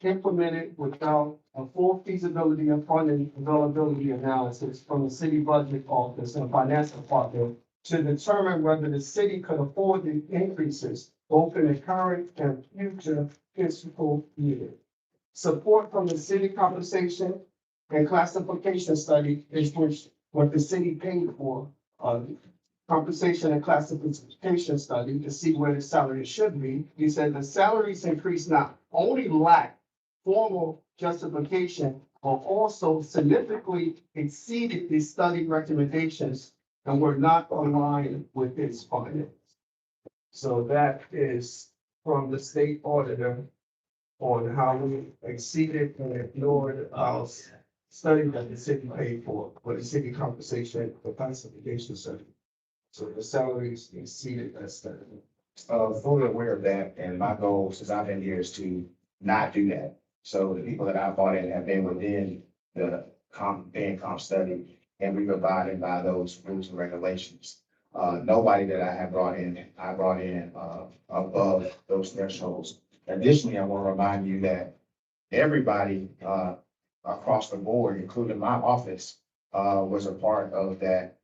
implemented without a full feasibility and funding availability analysis from the city budget office and financial department to determine whether the city could afford the increases both in the current and future fiscal year. Support from the city compensation and classification study is what the city paid for. Compensation and classification study to see where the salary should be. He said the salaries increase not only lack formal justification, but also significantly exceeded the study recommendations and were not aligned with its findings. So that is from the state auditor on how we exceeded and ignored our study that the city paid for the city compensation for classification study. So the salaries exceeded that study. Fully aware of that, and my goal since I've been here is to not do that. So the people that I brought in have been within the comp study, and we abided by those rules and regulations. Nobody that I brought in above those thresholds. Additionally, I want to remind you that everybody across the board, including my office, was a part of that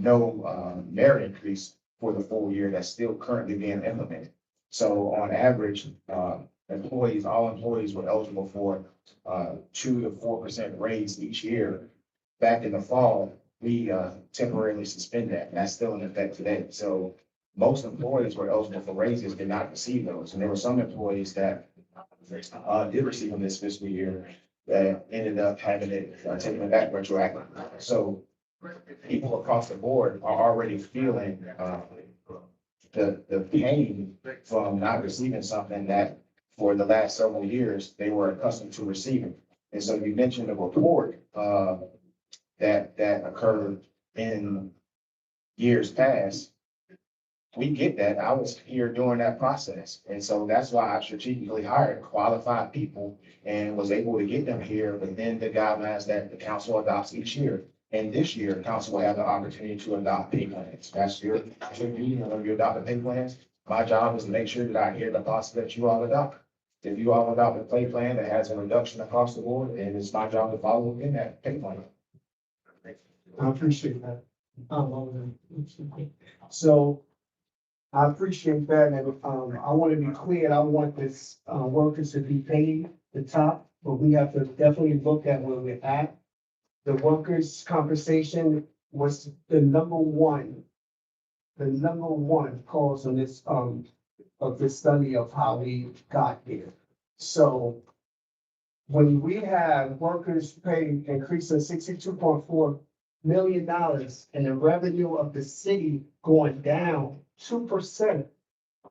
no merit increase for the full year that's still currently being implemented. So on average, all employees were eligible for 2 to 4% raise each year. Back in the fall, we temporarily suspended that, and that's still in effect today. So most employees were eligible for raises, did not receive those. And there were some employees that did receive them this fiscal year that ended up having it taken back retroactively. So people across the board are already feeling the pain from not receiving something that for the last several years they were accustomed to receiving. And so you mentioned a report that occurred in years past. We get that. I was here during that process. And so that's why I strategically hired qualified people and was able to get them here within the guidelines that the council adopts each year. And this year, the council will have the opportunity to adopt pay plans. That's your duty when you adopt the pay plans. My job is to make sure that I hear the thoughts that you all adopt. If you all adopt a pay plan that has a reduction across the board, then it's my job to follow within that pay plan. I appreciate that. So I appreciate that, and I want to be clear, I want this workers to be paid the top, but we have to definitely look at where we're at. The workers' compensation was the number one cause on this of this study of how we got here. So when we have workers pay increasing $62.4 million and the revenue of the city going down 2%.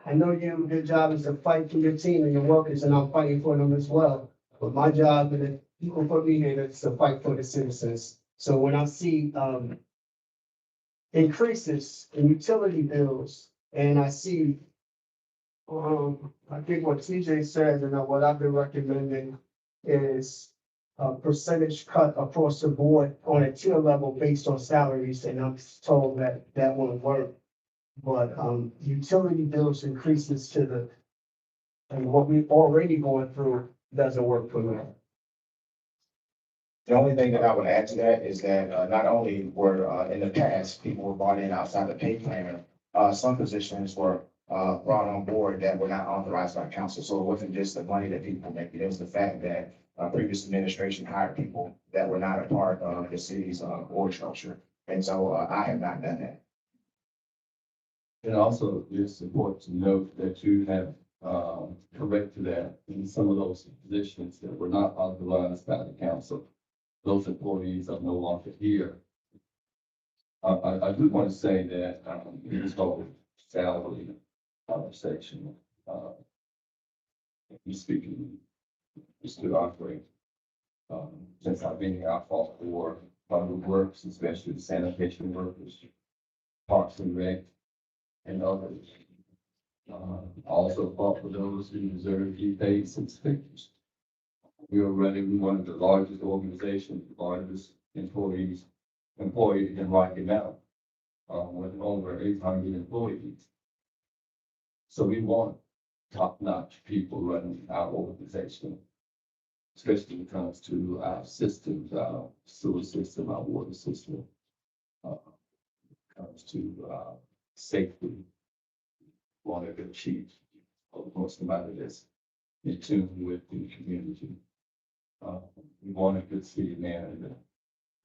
I know your job is to fight for your team and your workers, and I'm fighting for them as well. But my job and the people put me here is to fight for the citizens. So when I see increases in utility bills, and I see I think what TJ said and what I've been recommending is a percentage cut across the board on a tier level based on salaries, and I'm told that that won't work. But utility bills increases and what we've already going through doesn't work for me. The only thing that I would add to that is that not only were in the past, people were brought in outside the pay plan, some positions were brought on board that were not authorized by council. So it wasn't just the money that people make, it was the fact that previous administration hired people that were not a part of the city's org structure. And so I have not done that. And also, it's important to note that you have corrected that in some of those positions that were not authorized by the council. Those employees are no longer here. I do want to say that in this whole salary conversation, you speaking, Mr. Offering, since I've been here, I fought for public works, especially the sanitation workers, parks and rec, and others. Also fought for those who deserve to be paid six figures. We are running one of the largest organizations, largest employee in Rocky Mountain, with over 800 employees. So we want top-notch people running our organization. especially when it comes to our systems, our sewer system, our water system. Comes to, safety. Want to achieve, of course, somebody that's in tune with the community. We want a good city manager,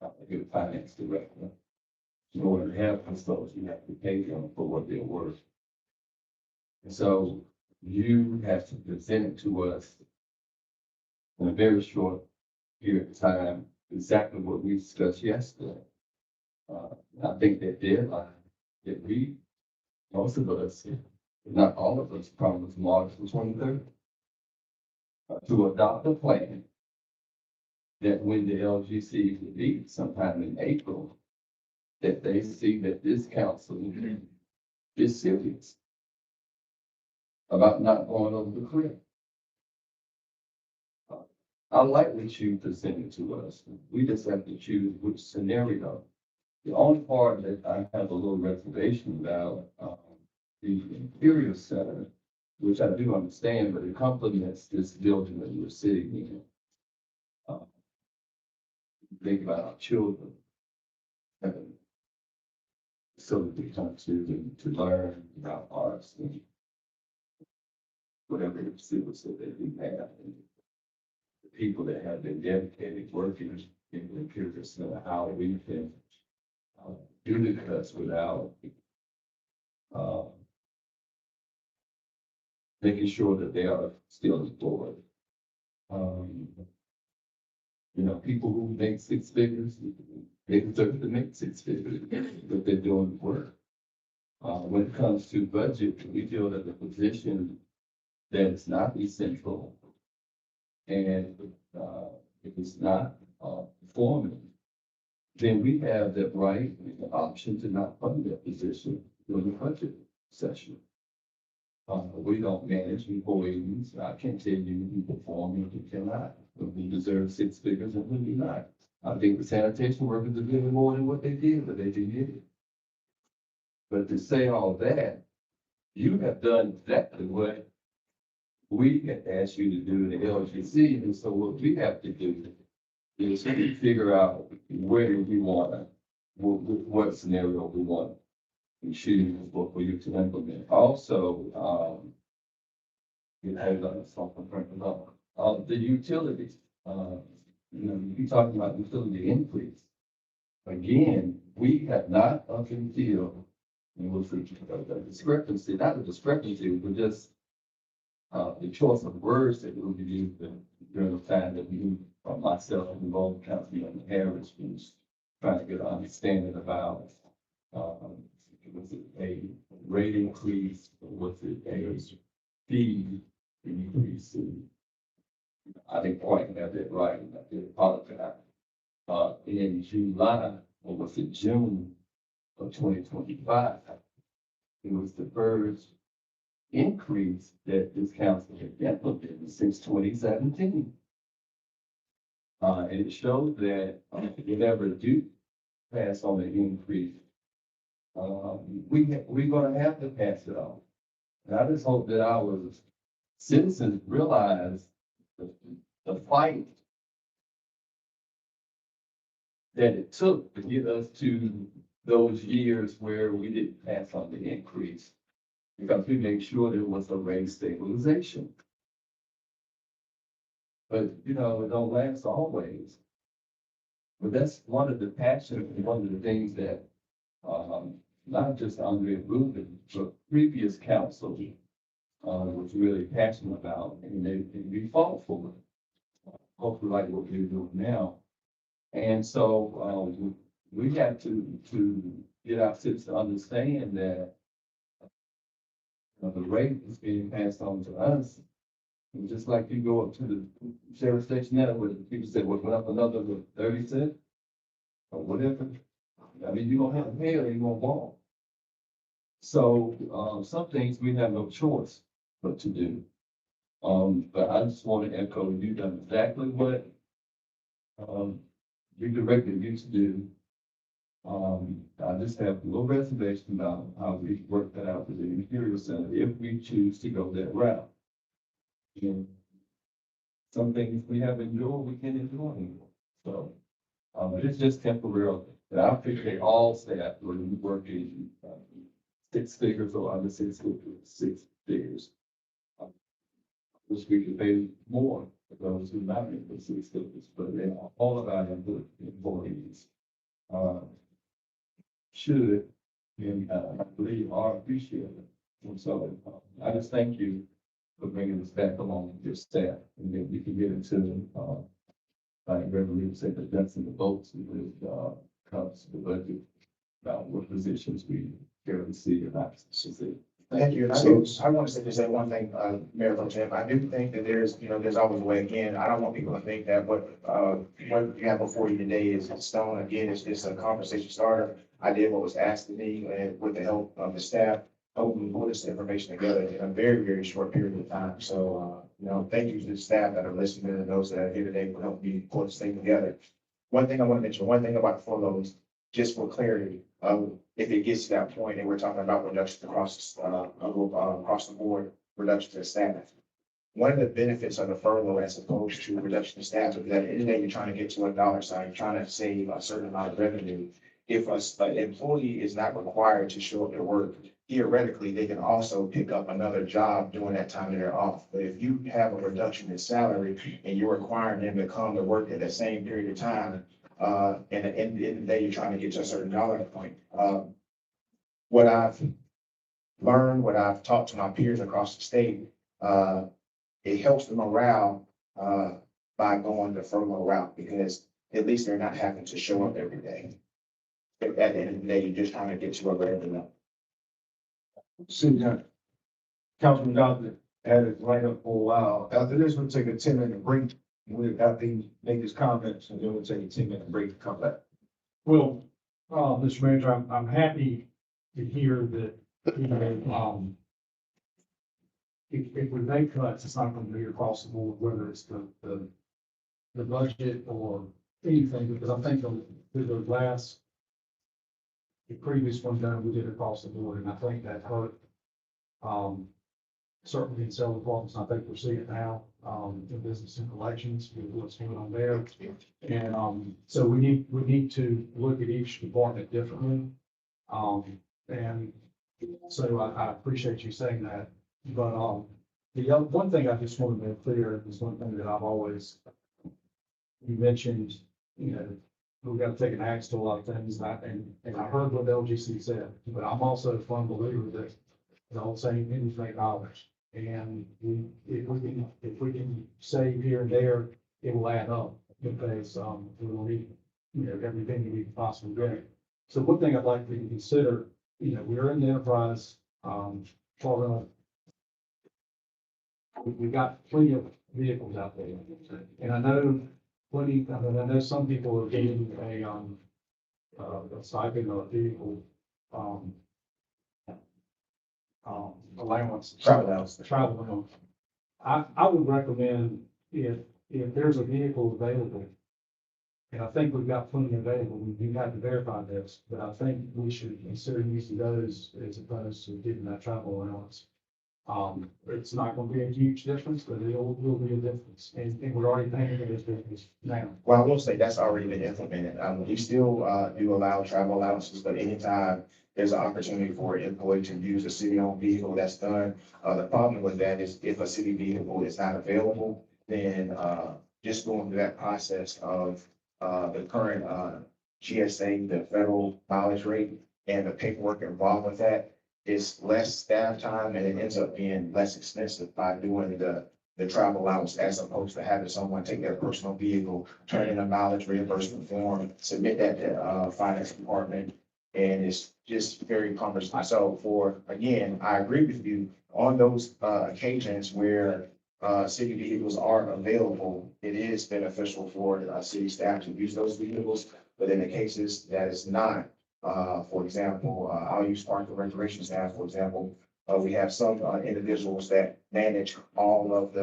a good finance director. In order to have those folks, you have to pay them for what they're worth. And so you have to present it to us in a very short period of time, exactly what we discussed yesterday. I think that deadline that we, most of us, if not all of us, promised March the 23rd. To adopt a plan that when the LGC meets sometime in April, that they see that this council is serious about not going over the cliff. I like what you presented to us. We just have to choose which scenario. The only part that I have a little reservation about, the Imperial Center, which I do understand, but it complements this building that we're sitting in. Think about our children. So that they come to learn about arts and whatever skills that they do have. And the people that have been dedicated working in the Imperial Center, how we can do the cuts without making sure that they are still employed. You know, people who make six figures, they deserve to make six figures, but they're doing work. When it comes to budget, we feel that the position that is not essential and if it's not performing, then we have the right and the option to not fund that position during the budget session. We don't manage employees. I can't tell you who perform and who cannot, who deserve six figures and who do not. I think the sanitation workers are doing more than what they did, but they did it. But to say all that, you have done exactly what we had asked you to do in the LGC. And so what we have to do is figure out where we want to, what scenario we want and choose for you to implement. Also, you know, something about the utilities. You know, you talking about utility increase. Again, we have not up until it was a discrepancy, not a discrepancy, but just the choice of words that we used during the time that we, myself and both Councilman Harris was trying to get an understanding about, was it a rate increase or was it a fee increase? I didn't quite have that right, and I did apologize. In July, or was it June of 2025, it was the first increase that this council had implemented since 2017. And it showed that if you never do pass on an increase, we're gonna have to pass it on. And I just hope that our citizens realize the fight that it took to get us to those years where we didn't pass on the increase, because we made sure there was a rate stabilization. But, you know, it don't last always. But that's one of the passions and one of the things that, not just Andre Rubin, but previous council, was really passionate about, and we fought for it. Hopefully like what we're doing now. And so, we have to get our citizens to understand that the rate is being passed on to us. And just like you go up to the sheriff station now, where people say, well, went up another 30 cents or whatever. I mean, you're gonna have to pay or you're gonna walk. So, some things we have no choice but to do. But I just want to echo, you've done exactly what we directed you to do. I just have a little reservation about how we work that out with the Imperial Center if we choose to go that route. And some things we have enjoyed, we can't enjoy anymore. So, but it's just temporarily. And I think they all staff were working, six figures or under six figures. Which we could pay more for those who not in the six figures, but they are all of our employees. Should, and I believe are appreciated. And so, I just thank you for bringing this back along with your staff, and then we can get into, like Reverend said, the nuts and the bolts with, comes to the budget, about what positions we care to see and not to see. Thank you. And I want to say just that one thing, Mayor Pro Tem. I do think that there's always a way. Again, I don't want people to think that what you have before you today is in stone. Again, it's just a conversation starter. I did what was asked of me and with the help of the staff, hopefully put this information together in a very, very short period of time. So, thank you to the staff that are listening and those that are here today for helping me pull this thing together. One thing I want to mention, one thing about furloughs, just for clarity, if it gets to that point and we're talking about reductions across the board, reduction to staff. One of the benefits of the furlough as opposed to reduction to staff is that at the end of the day, you're trying to get to a dollar sign, you're trying to save a certain amount of revenue. If an employee is not required to show up to work, theoretically, they can also pick up another job during that time that they're off. But if you have a reduction in salary and you're requiring them to come to work at the same period of time, and at the end of the day, you're trying to get to a certain dollar point. What I've learned, what I've talked to my peers across the state, it helps the morale by going the furlough route because at least they're not having to show up every day. At the end of the day, you're just trying to get to a regular level. See that Councilman Johnson had it right up for a while. After this, we'll take a 10-minute break. After he make his comments, and then we'll take a 10-minute break to come back. Well, Mr. Manager, I'm happy to hear that, if we make cuts, it's not going to be across the board, whether it's the budget or anything, because I think the previous one done, we did across the board, and I think that hurt. Certainly in several departments, I think we're seeing it now, in business and collections, with what's going on there. And, so we need to look at each department differently. And so I appreciate you saying that, but, one thing I just want to make clear is one thing that I've always, you mentioned, we've got to take an axe to a lot of things, and I heard what LGC said, but I'm also a firm believer that the whole saying, pennies make dollars. And if we can save here and there, it will add up because, we will need, everything we can possibly get. So one thing I'd like for you to consider, we're in the enterprise, program. We've got plenty of vehicles out there. And I know some people are getting a stipend or a vehicle, allowance. Travel allowance. Travel allowance. I would recommend if there's a vehicle available, and I think we've got plenty available, we have to verify this, but I think we should consider using those as opposed to giving that travel allowance. It's not gonna be a huge difference, but it will be a difference, and we're already paying for this difference now. Well, I will say that's already been implemented. We still do allow travel allowances, but anytime there's an opportunity for an employee to use a city-owned vehicle, that's done. The problem with that is if a city vehicle is not available, then just going through that process of the current GSA, the federal mileage rate, and the paperwork involved with that is less staff time, and it ends up being less expensive by doing the travel allowance as opposed to having someone take their personal vehicle, turn in a mileage reimbursement form, submit that to finance department, and it's just very cumbersome. So again, I agree with you on those occasions where city vehicles are available. It is beneficial for city staff to use those vehicles, but in the cases that is not, for example, I'll use park and recreation staff, for example. We have some individuals that manage all of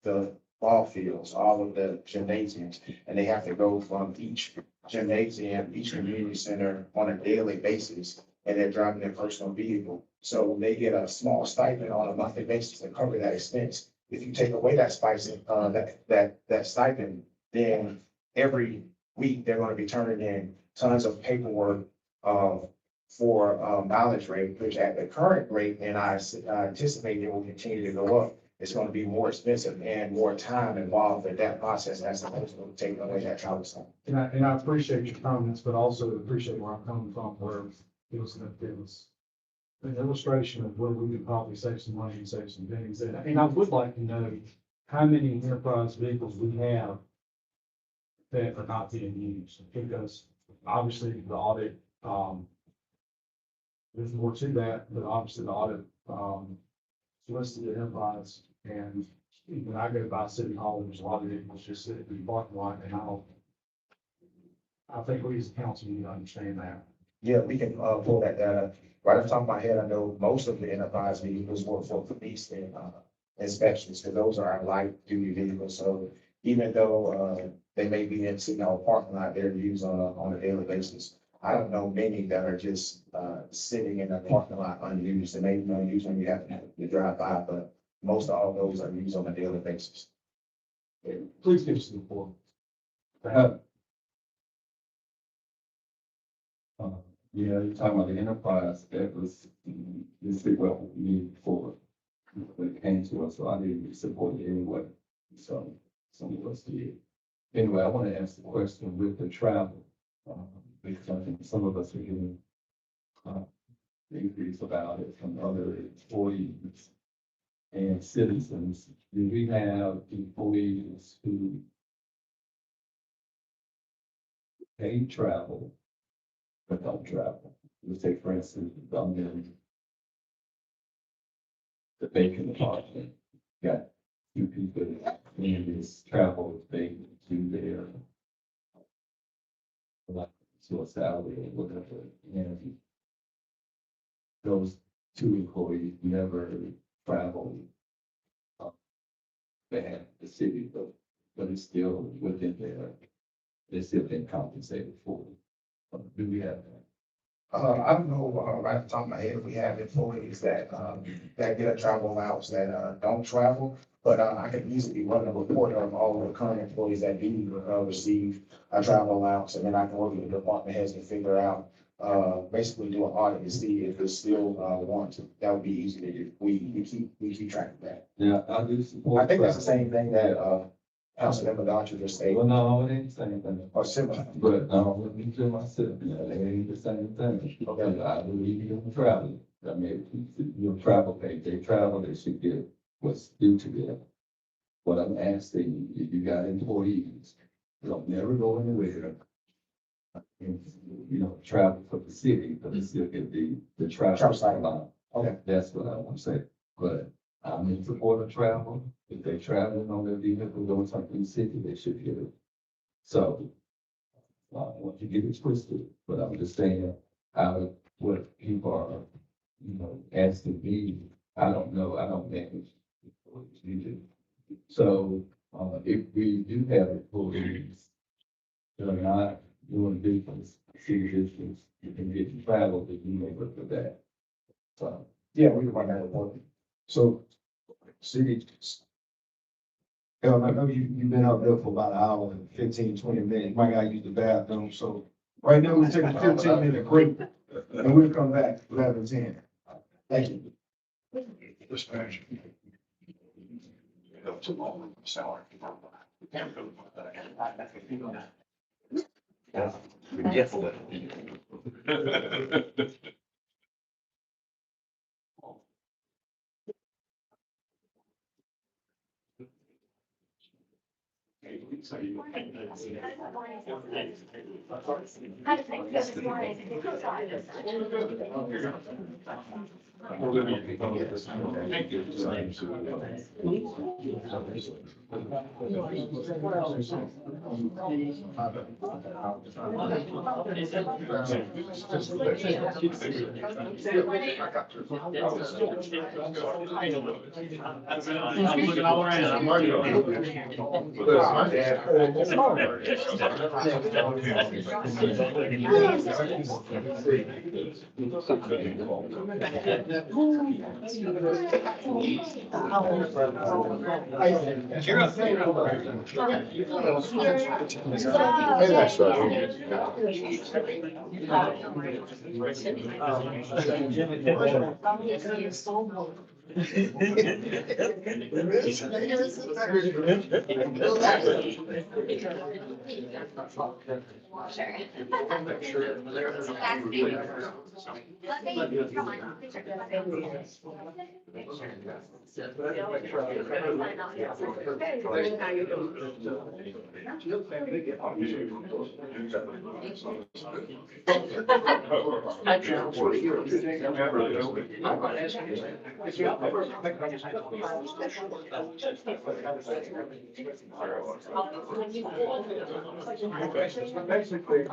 the ball fields, all of the gymnasiums, and they have to go from each gymnasium, each community center on a daily basis, and they're driving their personal vehicle. So they get a small stipend on a monthly basis to cover that expense. if you take away that stipend, that stipend, then every week they're gonna be turning in tons of paperwork, for, mileage rate, which at the current rate, and I anticipate it will continue to go up. It's gonna be more expensive and more time involved in that process as opposed to taking away that travel time. And I appreciate your comments, but also appreciate where I'm coming from, where it was an illustration of where we could probably save some money and save some pennies. And I would like to know how many enterprise vehicles we have that are not being used, because obviously the audit, there's more to that, but obviously the audit, listed the enterprise, and when I go by City Hall, there's a lot of vehicles just sitting in the parking lot, and I think we as a council need to understand that. Yeah, we can, pull that data. Right off the top of my head, I know most of the enterprise vehicles work for police and, inspections, because those are our light duty vehicles. So even though, they may be in City Hall parking lot, they're used on a daily basis. I don't know many that are just, sitting in a parking lot unused, and maybe unused when you have to drive by, but most all those are used on a daily basis. Please give us the report. Yeah, you're talking about the enterprise, that was, this is what we needed for, when it came to us, so I didn't support it anyway. So, some of us did. Anyway, I want to ask the question with the travel, because I think some of us are getting, increase about it from other employees and citizens. Do we have employees who pay travel but don't travel? Let's take, for instance, the bacon department, got two people in this travel, they do their like, to a salary or whatever, and those two employees never travel. They have the city, but it's still within their, they're still being compensated for. Do we have that? I don't know, right off the top of my head, if we have employees that, that get a travel allowance that, don't travel. But, I can easily run a report of all the current employees that do, receive a travel allowance. And then I can work with the department heads and figure out, basically do an audit to see if it's still, warranted. That would be easy to do. We keep track of that. Yeah, I do support. I think that's the same thing that, Councilmember Dodger just stated, Well, no, it ain't the same thing. or similar. But, let me tell myself, you know, they ain't the same thing. Okay, I believe in travel. I mean, your travel pay, they travel, they should get what's due to them. What I'm asking, if you got employees, they'll never go anywhere. And, you know, travel for the city, but they still get the travel allowance. Okay. That's what I want to say. But I'm in support of travel. If they traveling on their vehicle, going something city, they should get it. So, I don't want to get it twisted, but I'm just saying, what people are, you know, asking me, I don't know, I don't manage. You do. So, if we do have employees that are not doing business, city business, you can get travel, if you may look for that. So, Yeah, we can run that report. So, city, I know you've been out there for about an hour and 15, 20 minutes. You might gotta use the bathroom, so right now we'll take a 15-minute break and we'll come back 11:10. Thank you. Dispatch. Salary. I'm looking all around, I'm working on it. My dad. Hey, that's Basically,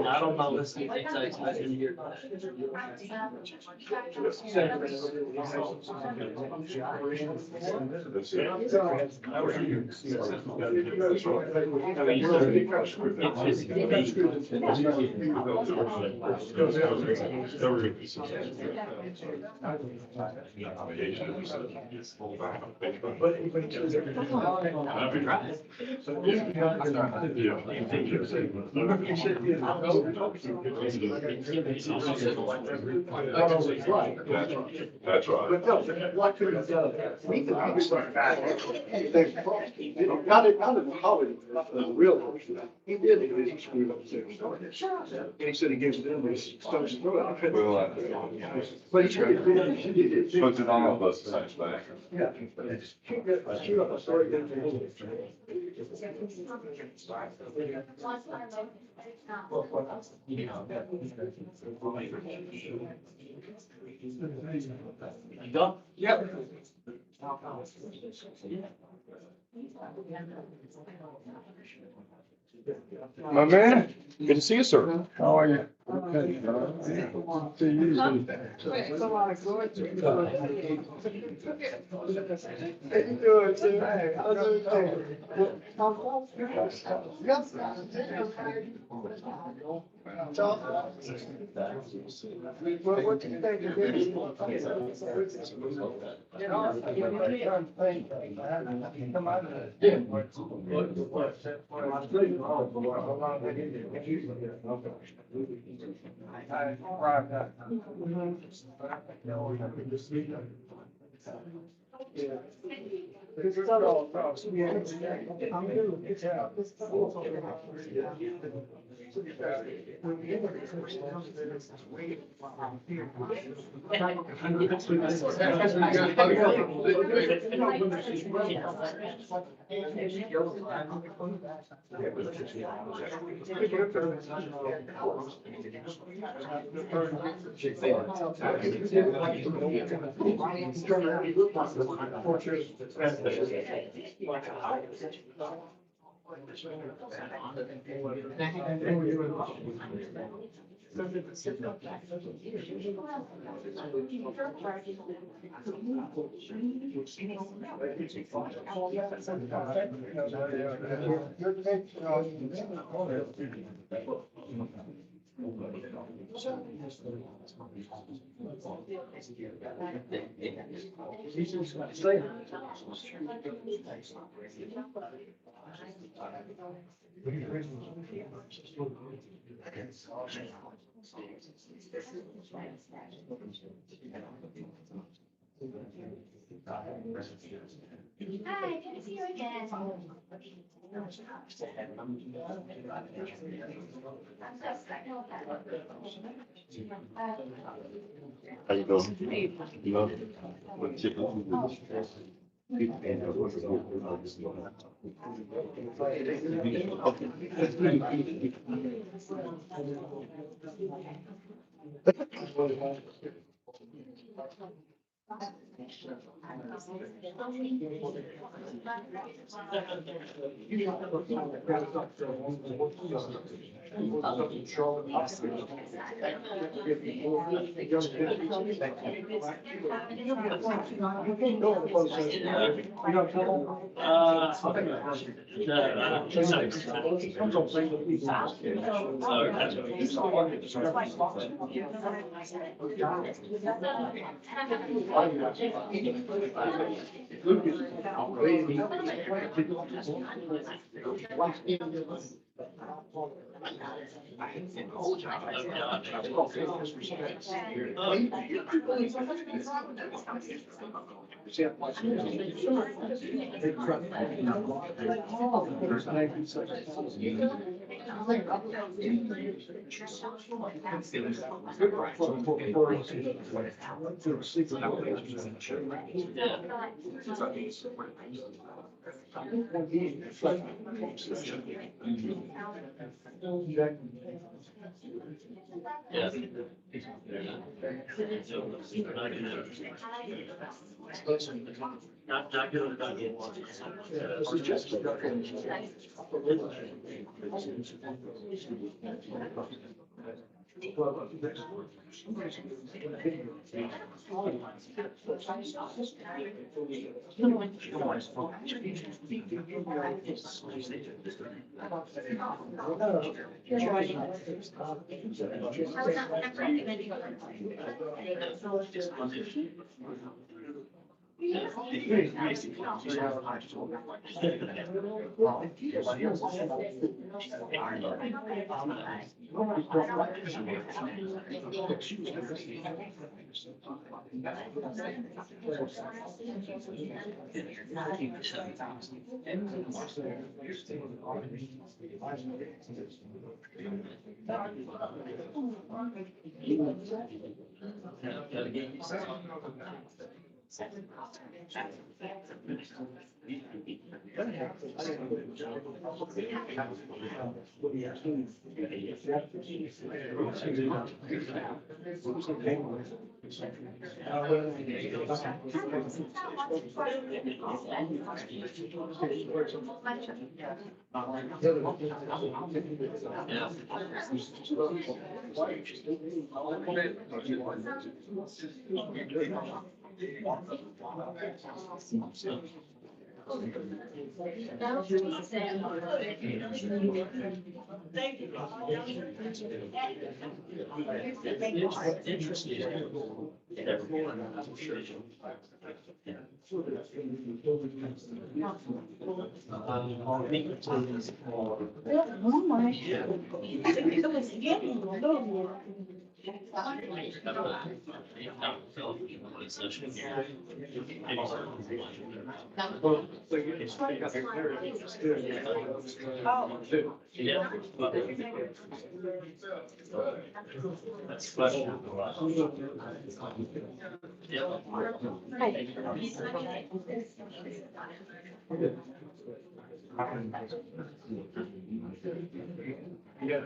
I don't know, let's see if it takes me a year. That's right. But no, what could have done, we could have started back. Not in Hollywood, the real person, he did it, he screwed up there. And he said he gives them this stuff to throw it. Well, But he should have been, he did it. but to all of us, the same thing. Yeah. Screw up a story, then. You go? Yep. My man, good to see you, sir. How are you? What do you think of this? Come out of it. Hi, good to see you again. How you doing? You know, what chip Yeah. Not good, not good. Yeah. That's questionable. Yeah.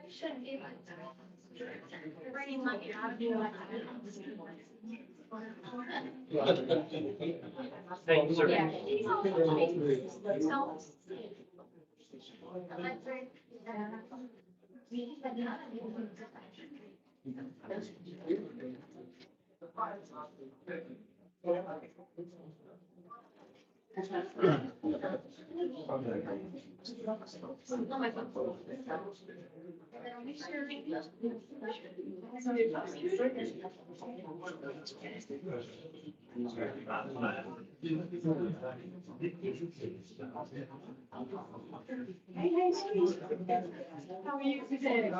Shouldn't be like that. Brain like you ought to be like Thank you, sir. How are you today?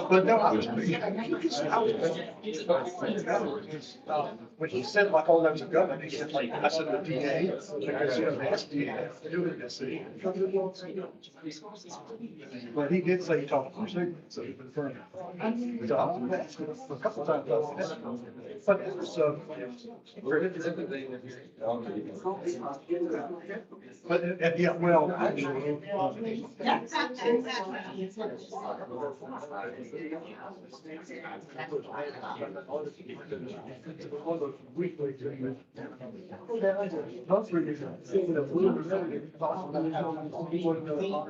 But no, when he said like, oh, that's a government, he said like, I said the DA, because you know, the SDA doing this. But he did say he talked to Sigmund, so he confirmed. So I was asking him a couple times about that. But it was, but, yeah, well, actually. One of those weekly things. Those were just, you know, we were really talking about how we want to know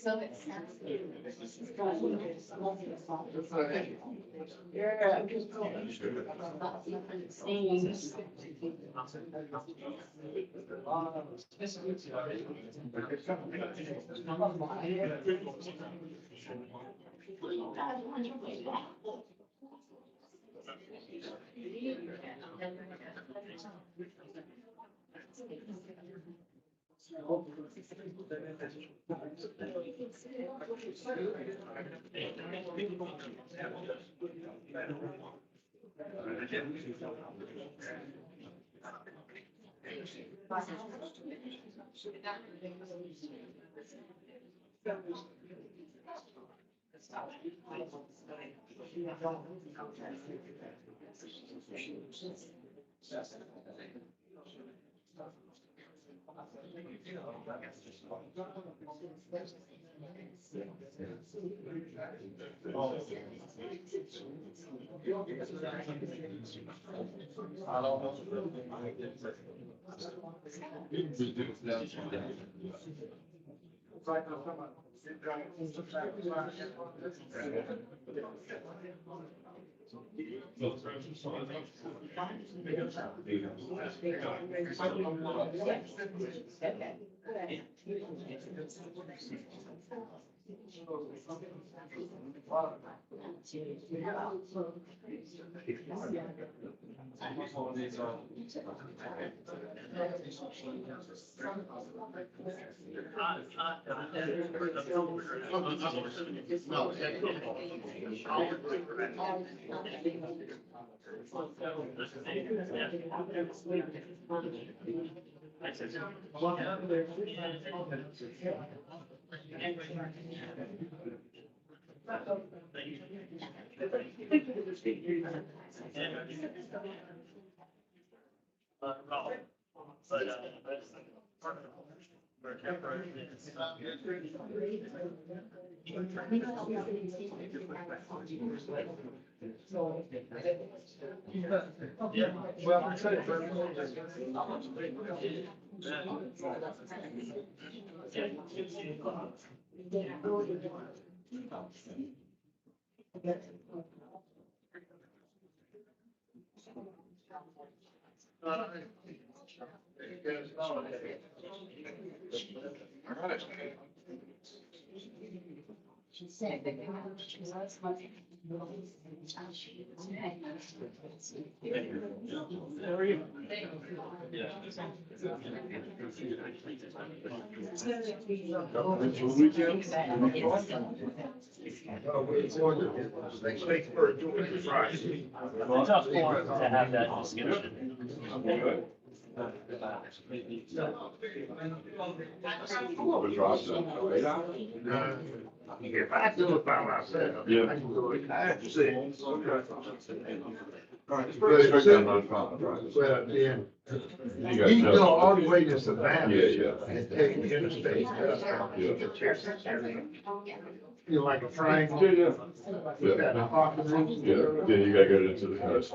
So it's. She said that she was Tough forum to have that discussion. If I do it by myself, Yeah. I can do it. I have to say. Well, then, you go all the way to Savannah. Yeah. And take the interstate. Feel like a triangle. With that apartment. Yeah, then you gotta go to the coast.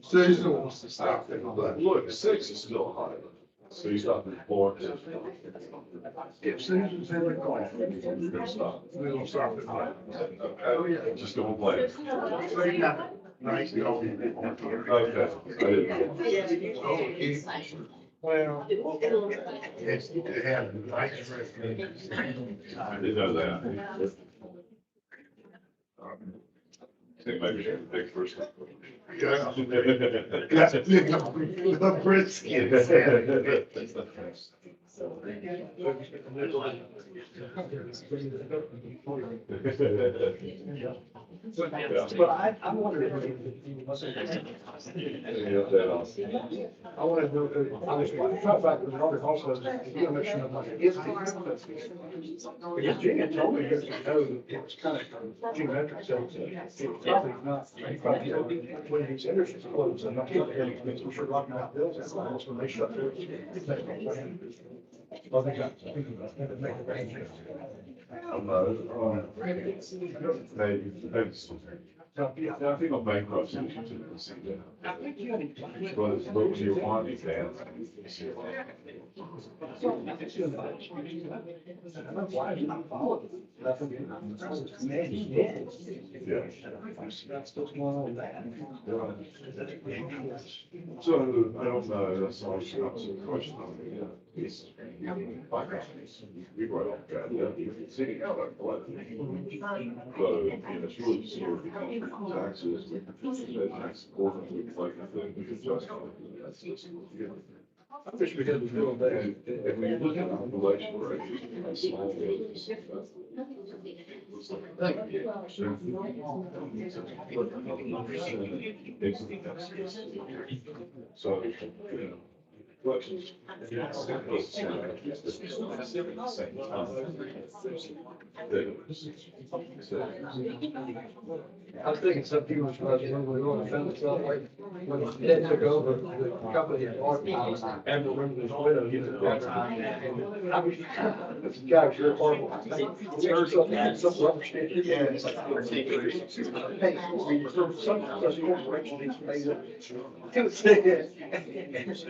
Susan wants to stop it, but Look, 6 is still high. So you stop at 4. if Susan's in the car, Gonna stop. we will stop it. Just go and play. So you got a nice dog. Okay. I didn't. Well, it's to have nice residents. I didn't know that. I think maybe should pick first. Yeah. That's the brisket. But I wonder if I want to know, I was talking about the other also, you mentioned about if Gina told me years ago, it was kind of geometric, so it's probably not, when these industries close, I'm not sure I'm sure Rocky Mount Hills, that's when they shut their. Well, they got, make a range. Yeah, I think on bankruptcy, you should see that. Well, it's what you want, you can. Yeah. So, I don't know, that's also a question on the, we brought up that, you can see how that blood. So, it's really sort of taxes, that's important, like, I think we could just. I wish we had the real day. And when you look at the population rate, it's small business. So, you know. I was thinking some people was probably when we were on the fence, like, when Ed took over, the company had bought, and remember his widow, he was at that time. And I mean, this guy was real horrible. He heard something, some rubber stamp. Yeah, it's like. Hey, some corporation needs to pay that. It was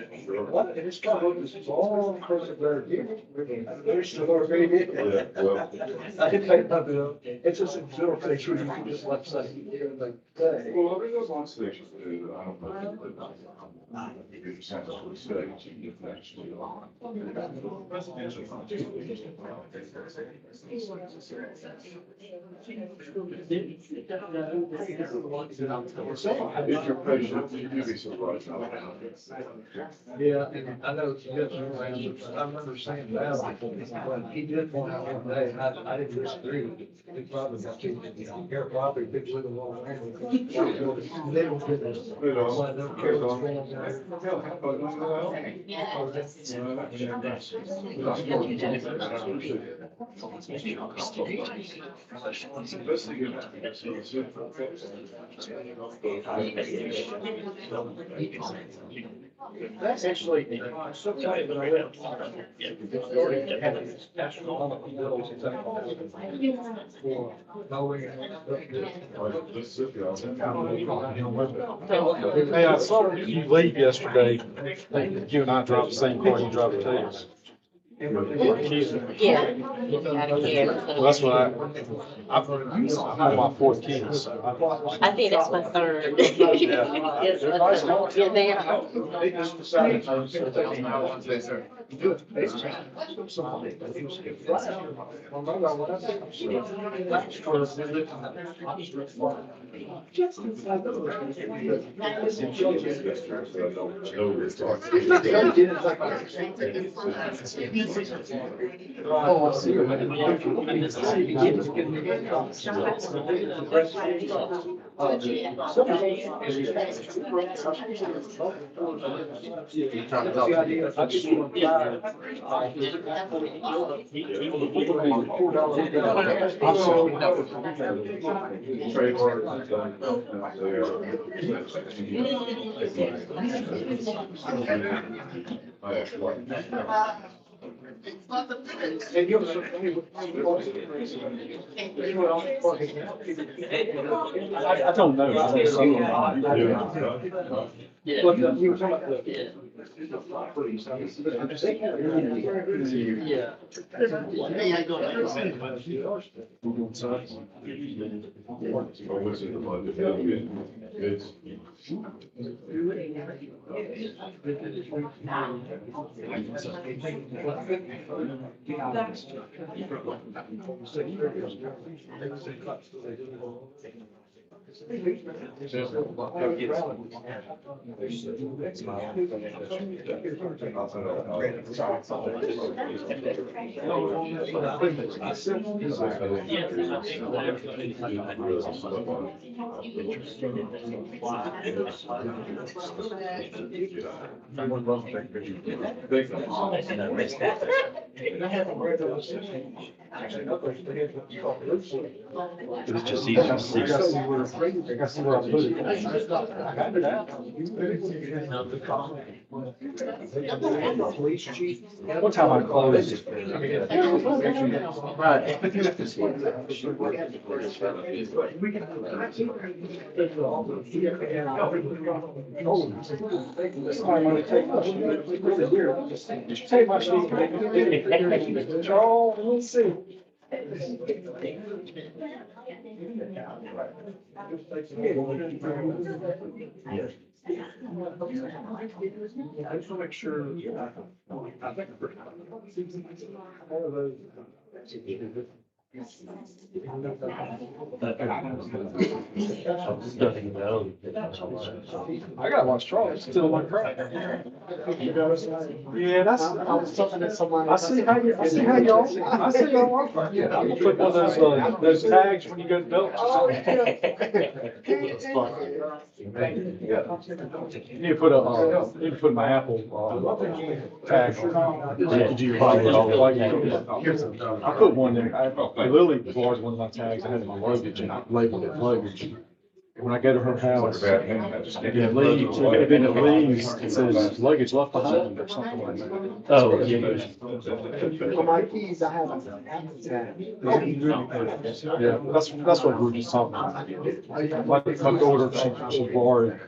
what, and it's kind of, this is all because of their gear. They're still already. Yeah, well. I didn't pay that bill. It's just a little picture you can just let say, you're like, hey. Well, I mean, there's lots of things to do, I don't know. If you send up the stage, you can actually. If you're patient, you'd be surprised. Yeah, and I know it's getting around, but I remember saying that, when he did point out one day, and I didn't disagree with it. He probably got to, care property, big little wall. They don't get this. You know. So I don't care what's going on. That's actually, so tight, but I went. Astronomical bills, it's like. For mowing and. Hey, I saw you leave yesterday. You and I drive the same car you drive the Taos. Yeah. Yeah. That's what I'm on my fourth kid, so I think that's my third. Yes, my third. Yeah, they are. They just decided. Oh, I see. I don't know. I don't see them. Yeah. Yeah. Or what's in the budget? It's. It's just easy to see. I see where I put it. I got it out. One time I closed it. Right. Just take my sheet. Charles, let's see. I just want to make sure. I think. I gotta watch Charles, it's still like crap. Yeah, that's, I was talking to somebody. I see how y'all, I see y'all work. Yeah, I'm gonna put one of those tags when you go to Belk. You need to put need to put my Apple, tag on. Did you follow it all? I put one there. Lily borrowed one of my tags. I had it in my luggage and I labeled it luggage. When I go to her house, it leaves, and then it leaves, it says luggage left behind or something like that. Oh, yeah. On my keys, I have an Apple tag. Yeah, that's what we were just talking about. My daughter, she borrowed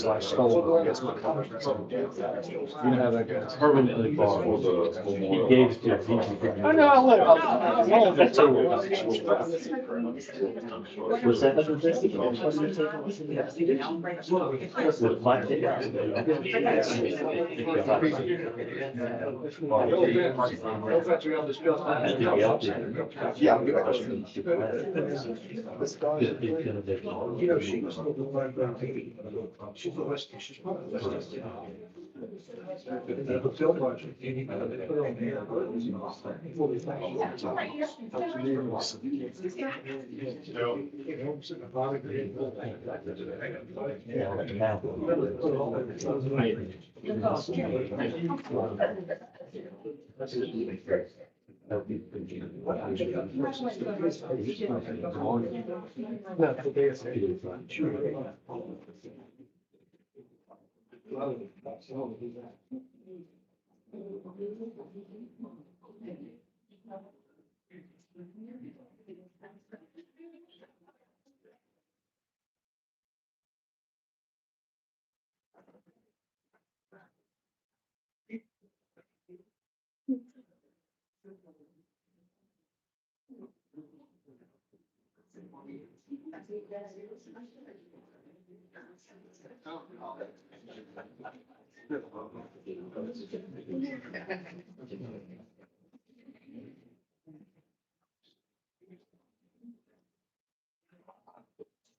slash stole, I guess. So, you know how that goes. Permanently borrowed. He gave it to her. I know, I let it Was that? With my ticket. Yeah. You know, she was. She's the West, she's probably the West. The film budget, they put on there.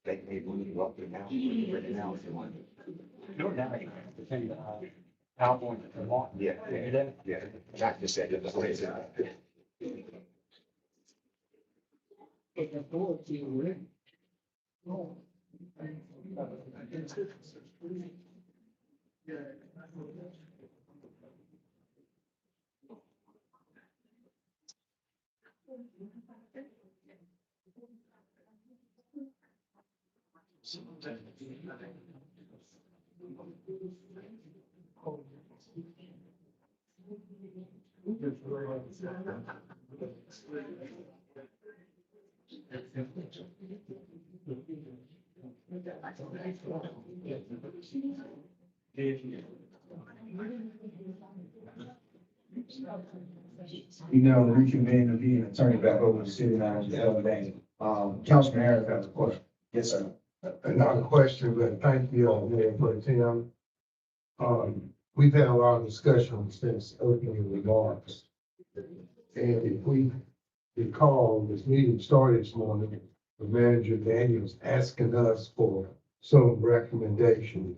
They may move up and down, right now if you want. Cowboy, Vermont. Yeah, yeah. Not just said it, the way it's You know, reconvene and be an attorney back over to the city manager the other day. Councilman Harris has a question. Yes, sir. Not a question, but thank you all very much, Tim. We've had a lot of discussion since opening remarks. And if we recall, this meeting started this morning, the manager Daniels asking us for some recommendation.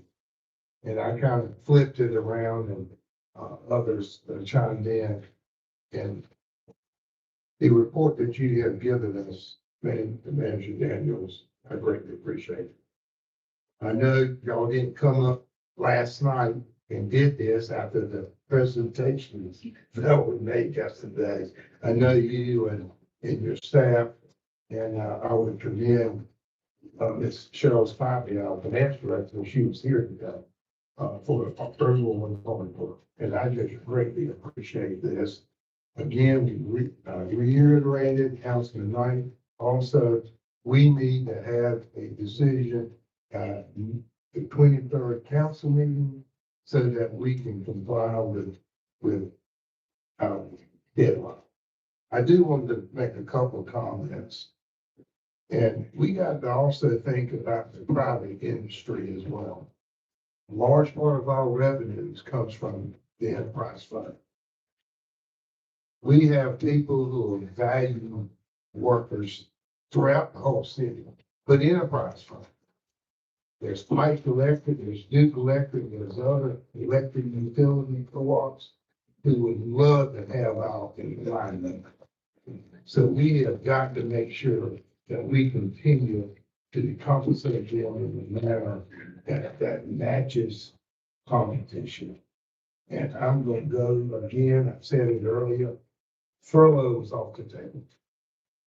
And I kind of flipped it around and others chimed in. And the report that you have given us, Manager Daniels, I greatly appreciate it. I know y'all didn't come up last night and did this after the presentations that were made yesterday. I know you and your staff, and I would commend Ms. Cheryl Spivey, our finance director, she was here today for the approval on the report. And I just greatly appreciate this. Again, we reiterated Councilman Knight, also, we need to have a decision at the 23rd council meeting so that we can comply with our deadline. I do want to make a couple of comments. And we got to also think about the private industry as well. A large part of our revenues comes from the enterprise fund. We have people who are valued workers throughout the whole city, but enterprise fund. There's Pike Electric, there's Duke Electric, there's other electric utility co-ops who would love to have our alignment. So we have got to make sure that we continue to compensate them in a manner that matches competition. And I'm going to go again, I've said it earlier, furlough is off the table.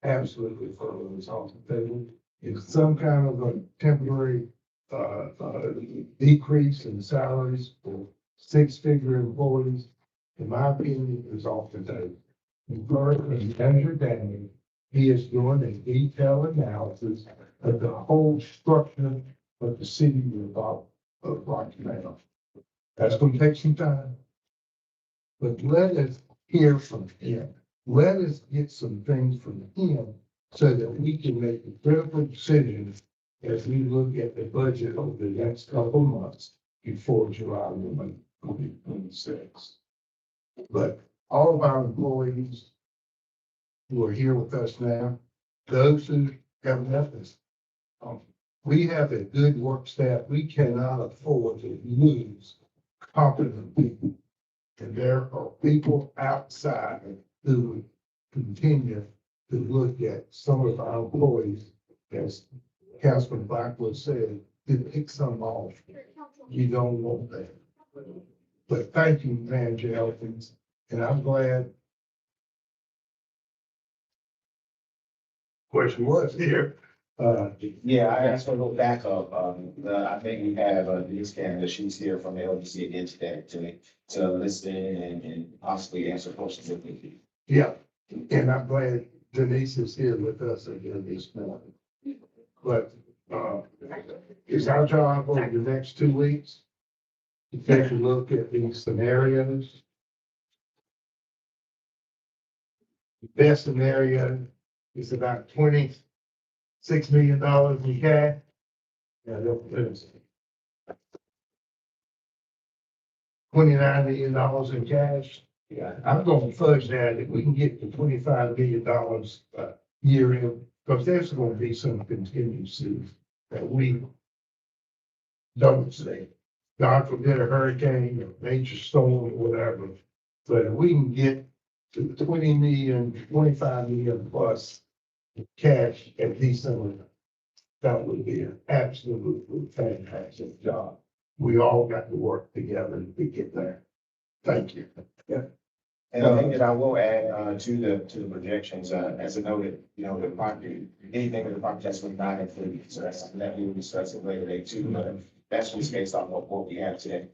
Absolutely furlough is off the table. If some kind of a temporary decrease in salaries for six-figure employees, in my opinion, is off the table. You've heard from Manager Daniel, he is doing a detailed analysis of the whole structure of the city of Rocky Mount. That's going to take some time. But let us hear from him. Let us get some things from him so that we can make a critical decision as we look at the budget over the next couple of months before July 1, 2026. But all of our employees who are here with us now, those who have left us, we have a good work staff. We cannot afford to lose competent people. And there are people outside who would continue to look at some of our employees, as Councilman Blackwood said, to pick some off. You don't want that. But thank you, Manager Elkins, and I'm glad. Question was here. Yeah, I asked for a little backup. I think we have Denise Canada, she's here from the LDC again today to listen and possibly answer questions if needed. Yeah, and I'm glad Denise is here with us again this morning. But it's our job over the next 2 weeks to take a look at these scenarios. The best scenario is about $6 million in cash. Yeah, that's $29 million in cash. Yeah, I'm gonna fudge that if we can get to $25 million year in, because there's gonna be some contingencies that we don't see. God forbid a hurricane or major storm or whatever. But if we can get to 20 million, 25 million plus cash at December, that would be an absolutely fantastic job. We all got to work together to get there. Thank you. And the thing that I will add, to the projections, as I noted, the property, anything in the property that's not included, so that's something that we will discuss at a later date too, but that's just based off of what we have today.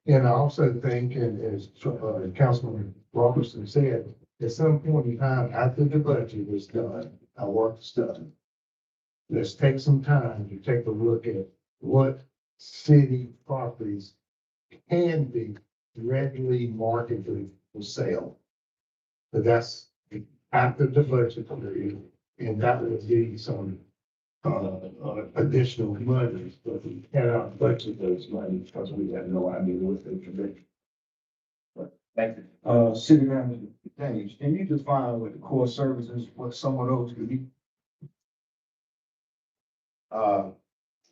And I also think, and as Councilman Robertson said, at some point in time, after the budget is done, our work is done. Let's take some time to take a look at what city properties can be readily marketed for sale. But that's after the budget period, and that would be some additional money, but we cannot budget those money because we have no idea what they can be. Thank you. City manager, James, can you define what the core services, what some of those could be?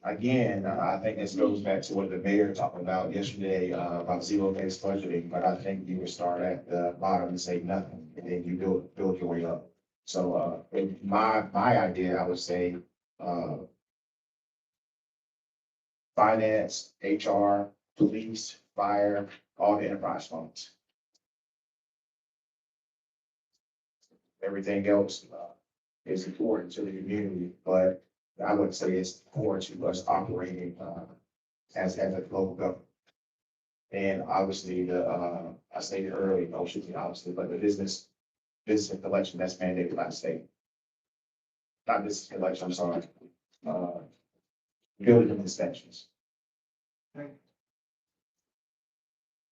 Again, I think this goes back to what the mayor talked about yesterday, about zero-based budgeting, but I think you would start at the bottom and say nothing, and then you build your way up. So, my idea, I would say, finance, HR, police, fire, all the enterprise funds. Everything else, is important to the community, but I would say it's core to us operating, as a local government. And obviously I stated earlier, no, obviously, but the business collection that's mandated by the state. Not business collection, I'm sorry, building inspections.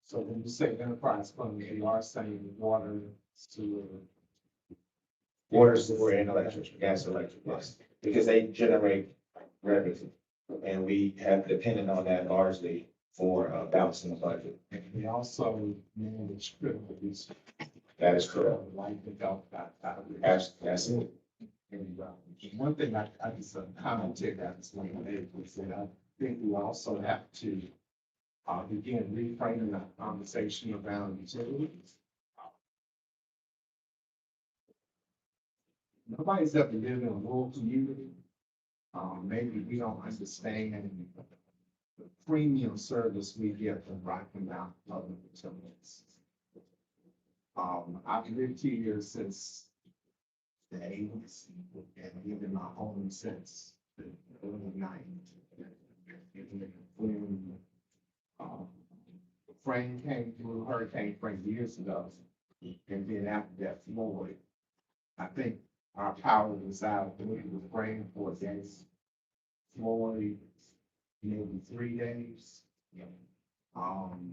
So when you say enterprise fund, you are saying water, sewer. Water, sewer, and electric, gas, electric, yes, because they generate revenue. And we have depended on that largely for balancing the budget. And we also manage critical resources. That is correct. Like the Gulf, that. That's it. And one thing I just commented that this morning was that I think we also have to begin reframing the conversation around utilities. Nobody's ever lived in a rural community. Maybe we don't understand the premium service we get from Rocky Mountain Public Utilities. I've lived here since the eighties and lived in my home since the early nineties. When Frank came through, Hurricane Frank years ago, and then after that, Floyd, I think our power was out, we were praying for days. Floyd, maybe 3 days.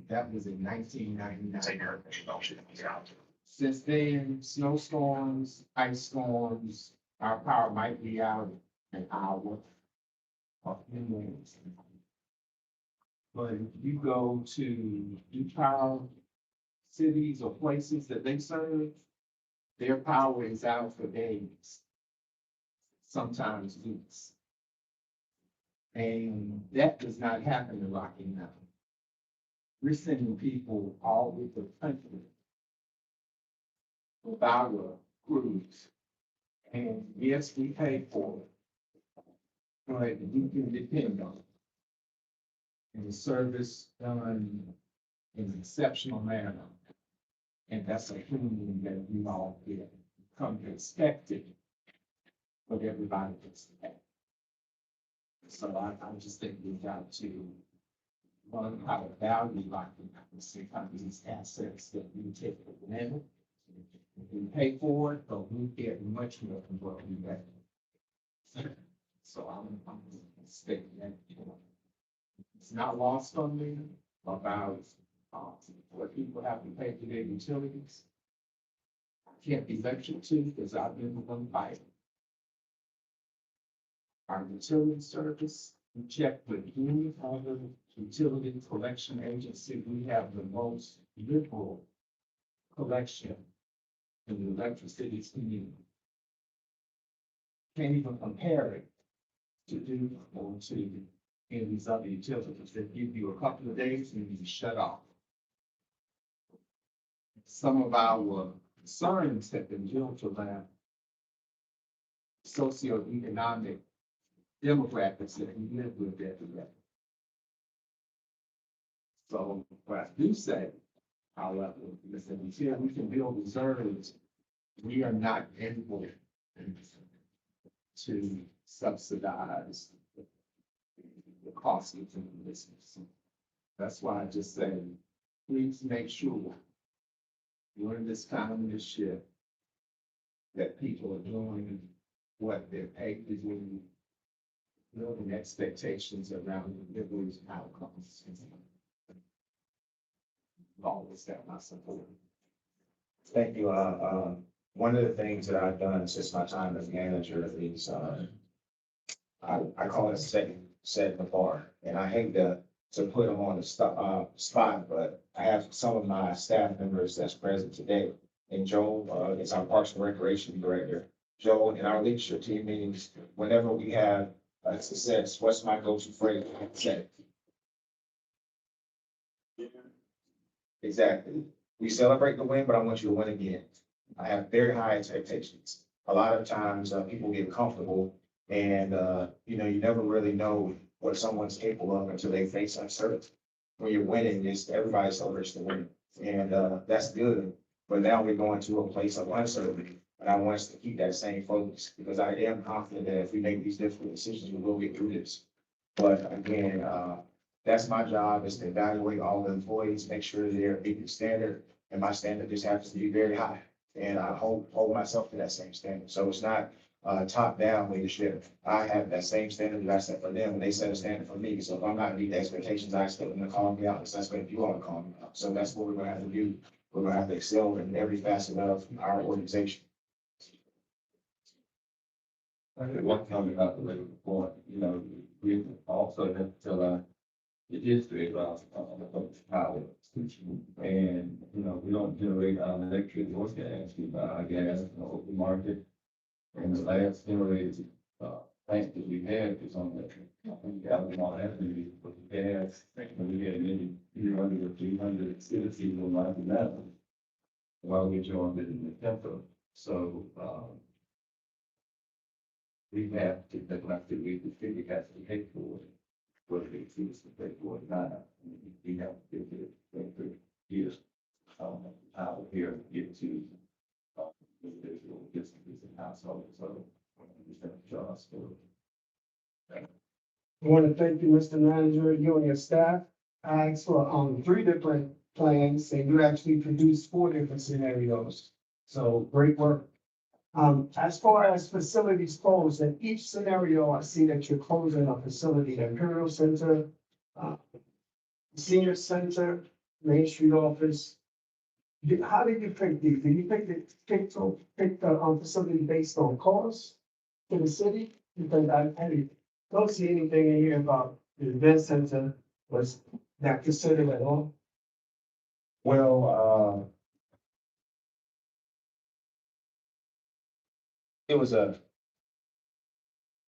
That was in 1999. Since then, snowstorms, ice storms, our power might be out an hour or few minutes. But if you go to power cities or places that they serve, their power is out for days, sometimes weeks. And that does not happen in Rocky Mountain. We're sending people all over the country with our crews. And yes, we pay for it, but you can depend on it. And the service done in an exceptional manner. And that's a premium that we all get, come to expect it, but everybody gets to pay. So I just think we've got to learn how to value like sometimes these assets that we take for granted. We pay for it, but we get much more than what we pay. So I'm stating that it's not lost on me about what people have to pay for their utilities. I can't be lectured to because I've been the one fighting. our utility service. We check with any other utility collection agency. We have the most liberal collection in the electricity community. Can't even compare it to do or to any of these other utilities that give you a couple of days and you shut off. Some of our concerns have been built around socioeconomic demographics that we live with every day. So what I do say, however, is that until we can build reserves, we are not able to subsidize the cost of doing business. That's why I just say, please make sure during this time of this shift that people are doing what they're paid to do, building expectations around delivery outcomes. Always have my support. Thank you. One of the things that I've done since my time as manager is, I call it setting the bar. And I hate to put them on the spot, but I have some of my staff members that's present today. And Joe, is our Parks and Recreation Director. Joe, in our leadership team meetings, whenever we have a success, what's my go-to phrase? Exactly. We celebrate the win, but I want you to win again. I have very high expectations. A lot of times, people get comfortable and, you never really know what someone's capable of until they face uncertainty. When you're winning, everybody celebrates the win. And, that's good. But now we're going to a place of uncertainty. And I want us to keep that same focus because I am confident that if we make these difficult decisions, we will get through this. But again, that's my job, is to evaluate all the employees, make sure they're meeting the standard, and my standard just happens to be very high. And I hold myself to that same standard. So it's not top-down leadership. I have that same standard that I set for them, and they set a standard for me. So if I'm not meeting the expectations, I expect them to call me out, because that's what you want to call me out. So that's what we're gonna have to do. We're gonna have to excel in every facet of our organization. One comment about the labor point, we also have to tell the district about power. And, we don't generate our electric or gas, we buy our gas in the open market. And the last generated, plant that we had is on the Alabama Avenue with the gas. And we had maybe 200 or 300 citizens on Rocky Mountain while we joined it in the temple. So, we have to, that's not that the city has to pay for it, whether they choose to pay for it or not. We have to give it for years. Out here, get to, individual businesses and households, so. Just for. I want to thank you, Mr. Manager, you and your staff. I asked for, 3 different plans, and you actually produced 4 different scenarios. So great work. As far as facilities closed, in each scenario, I see that you're closing a facility, the Imperial Center, Senior Center, Main Street Office. How did you pick these? Did you pick the facility based on cost to the city? Because I don't see anything in here about the event center was not considered at all. Well, it wasn't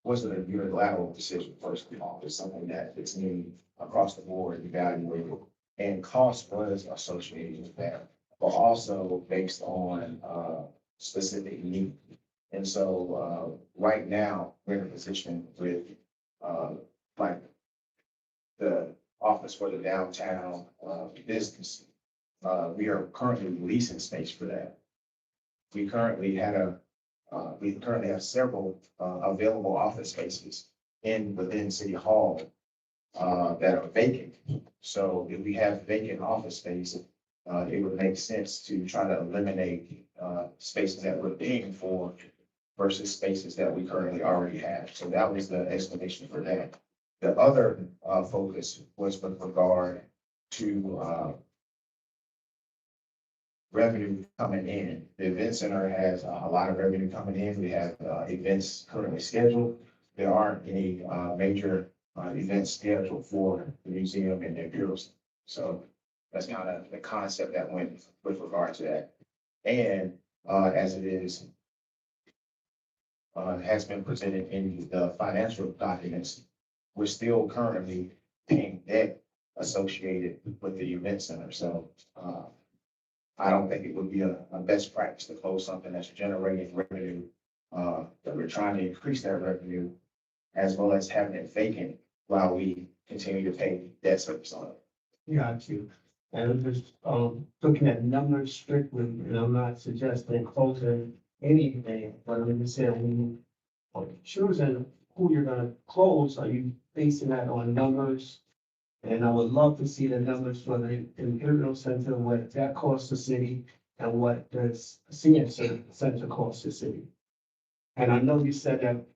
a unilateral decision, first of all. It's something that it's new across the board evaluated, and cost was associated with that, but also based on specific need. And so right now, we're in a position with like the office for the downtown business. We are currently leasing space for that. We currently have several available office spaces within City Hall that are vacant. So if we have vacant office space, it would make sense to try to eliminate spaces that we're paying for versus spaces that we currently already have. So that was the explanation for that. The other focus was with regard to revenue coming in. The event center has a lot of revenue coming in. We have events currently scheduled. there aren't any, major, events scheduled for the museum and the bureaus. So that's kind of the concept that went with regard to that. And, as it is, has been presented in the financial documents, we're still currently paying debt associated with the event center. So, I don't think it would be a best practice to close something that's generating revenue, that we're trying to increase that revenue, as well as having it vacant while we continue to pay debt service on it. Got you. And I'm just, looking at numbers strictly, and I'm not suggesting closing anything, but I'm just saying, when you choosing who you're gonna close, are you basing that on numbers? And I would love to see the numbers for the Imperial Center, what that costs the city, and what the senior center costs the city. And I know you said that,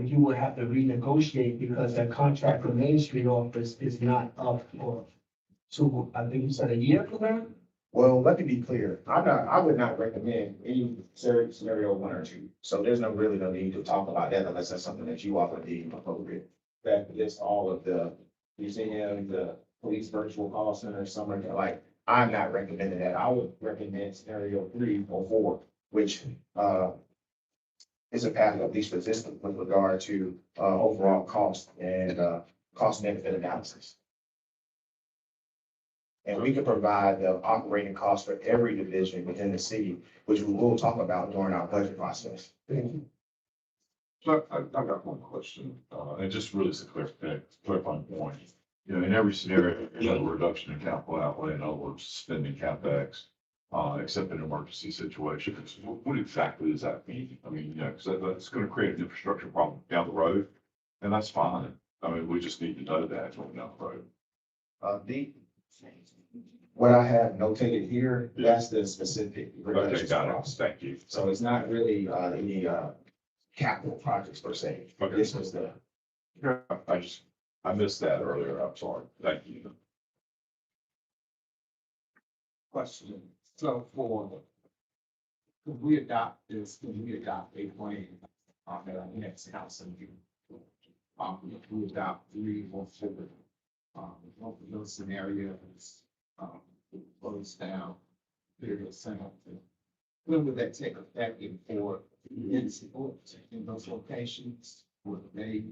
you would have to renegotiate because that contract for Main Street office is not up for, so I think you said a year from now? Well, let me be clear. I would not recommend any scenario one or two. So there's no really no need to talk about that unless that's something that you all would deem appropriate. That lists all of the museum, the police virtual call center, somewhere like, I'm not recommending that. I would recommend scenario 3 or 4, which, is a path of least resistance with regard to, overall cost and, cost benefit analysis. And we can provide the operating costs for every division within the city, which we will talk about during our budget process. So I've got one question, and just really to clarifying point. You know, in every scenario, you have a reduction in capital outlay, in other words, spending CapEx, except in emergency situations. What exactly does that mean? I mean, you know, because that's going to create an infrastructure problem down the road, and that's fine. I mean, we just need to know that going down the road. What I have notated here, that's the specific Okay, reductions got it. cost. Thank you. So it's not really, any, capital projects per se. Okay. This was the, I missed that earlier. I'm sorry. Thank you. Question, so when we adopt a plan, at our next council meeting, if we adopt 3 or 4, both of those scenarios, close down, period, center, when would that take effect for in those locations? Would they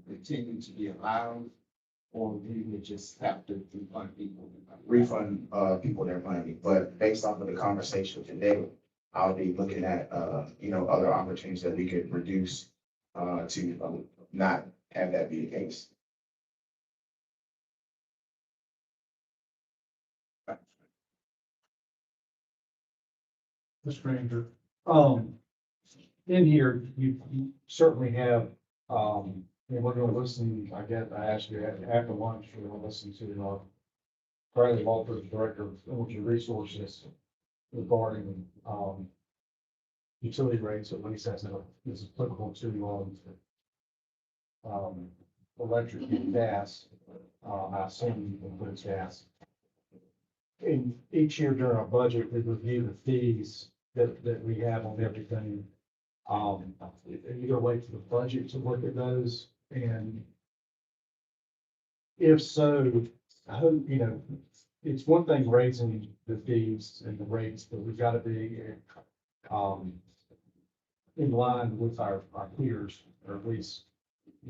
continue to be allowed, or we would just have to refund people? refund, people their money, but based off of the conversation today, I'll be looking at, other opportunities that we could reduce, to, not have that be the case. Mr. Ranger, in here, you certainly have, and we're gonna listen, I asked you after lunch, we're gonna listen to, Bradley Walters, Director of Energy Resources, regarding, utility rates, at least as it is applicable to, electric and gas, I assume includes gas. And each year during our budget, we review the fees that we have on everything. You gotta wait for the budget to look at those, and if so, I hope, it's one thing raising the fees and the rates, but we've got to be, in line with our peers, or at least.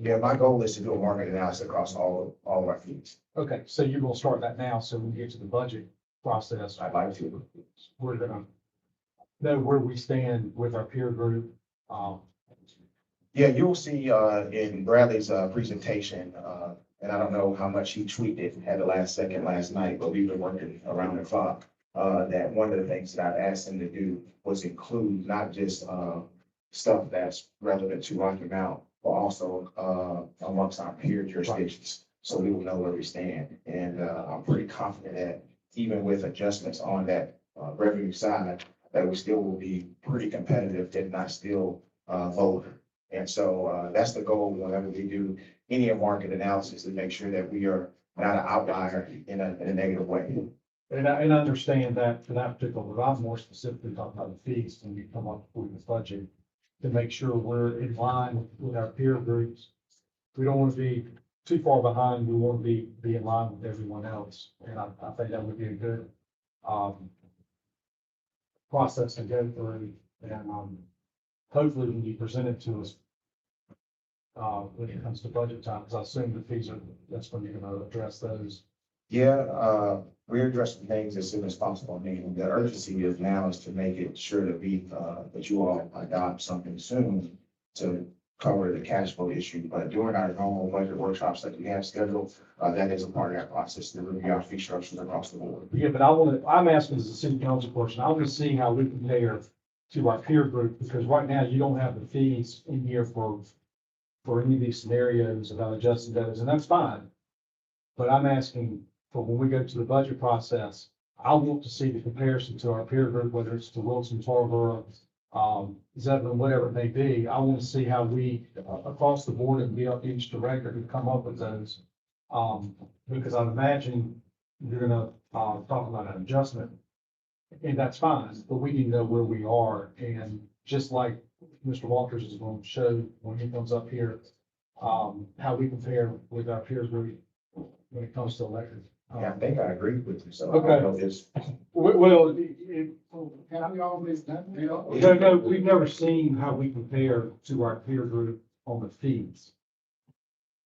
Yeah, my goal is to do a market analysis across all of our fees. Okay, so you're gonna start that now, so when we get to the budget process, I'd like to. we're gonna know where we stand with our peer group. Yeah, you'll see, in Bradley's, presentation, and I don't know how much he tweeted at the last second last night, but we've been working around the clock. That one of the things that I've asked him to do was include not just, stuff that's relevant to Rocky Mount, but also, amongst our peer jurisdictions. So we will know where we stand. And, I'm pretty confident that even with adjustments on that, revenue side, that we still will be pretty competitive, if not still, lower. And so, that's the goal whenever we do any market analysis, to make sure that we are not an outlier in a negative way. And I understand that for that particular, but I'm more specifically talking about the fees when we come up with the budget. to make sure we're in line with our peer groups. We don't want to be too far behind. We want to be in line with everyone else. And I think that would be a good, process to go through. And, hopefully when you present it to us, when it comes to budget time, because I assume the fees are, that's when you're going to address those. Yeah, we're addressing things as soon as possible. I mean, the urgency is now is to make it sure that that you all adopt something soon to cover the cash flow issue. But during our normal budget workshops that we have scheduled, that is a part of that process to review our fee structures across the board. Yeah, but I'm asking as a city council person, I want to see how we compare to our peer group, because right now you don't have the fees in here for any of these scenarios about adjusting those, and that's fine. But I'm asking for when we go to the budget process, I want to see the comparison to our peer group, whether it's to Wilson, Tarboro, Zebulon, whatever it may be. I want to see how we, across the board, and be up each director who come up with those. Because I'd imagine you're gonna, talk about an adjustment, and that's fine, but we need to know where we are. And just like Mr. Walters is going to show when he comes up here, how we compare with our peer group when it comes to elected. Yeah, I think I agree with you. So I Okay. don't know if it's Well, Have we always done that? no, we've never seen how we compare to our peer group on the fees.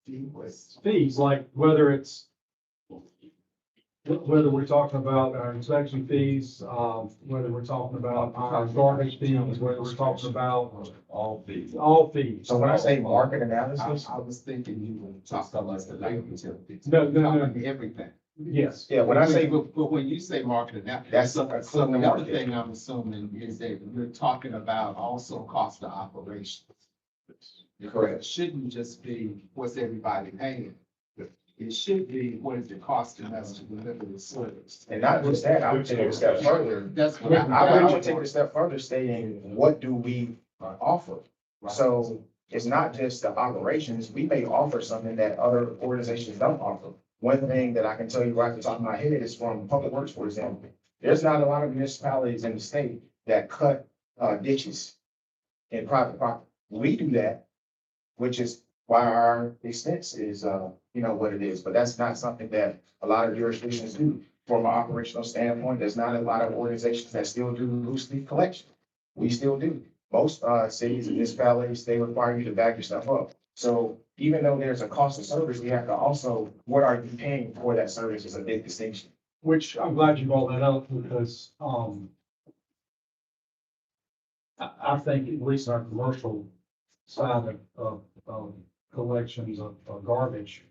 Fees, like whether we're talking about our inspection fees, whether we're talking about our garbage fees, whether we're talking about All fees. all fees. So when I say market analysis, I was thinking you were talking about the light utilities. No, no, no. Talking everything. Yes, yeah, when I say But when you say market analysis. That's So including the the other market. thing I'm assuming is that you're talking about also cost of operations. Correct. It shouldn't just be what's everybody paying. It should be what is it costing us to deliver the service. And not just that, I would take it a step further. That's what I would take it a step further stating, what do we offer? So it's not just the operations, we may offer something that other organizations don't offer. One thing that I can tell you right at the top of my head is from Public Works, for example. There's not a lot of municipalities in the state that cut ditches in private property. We do that, which is why our expense is, what it is. But that's not something that a lot of jurisdictions do. From an operational standpoint, there's not a lot of organizations that still do loose leaf collection. We still do. Most cities and municipalities, they require you to back your stuff up. So even though there's a cost of service, we have to also, what are you paying for that service is a big distinction. which I'm glad you brought that up because, I think at least our commercial side of collections of garbage,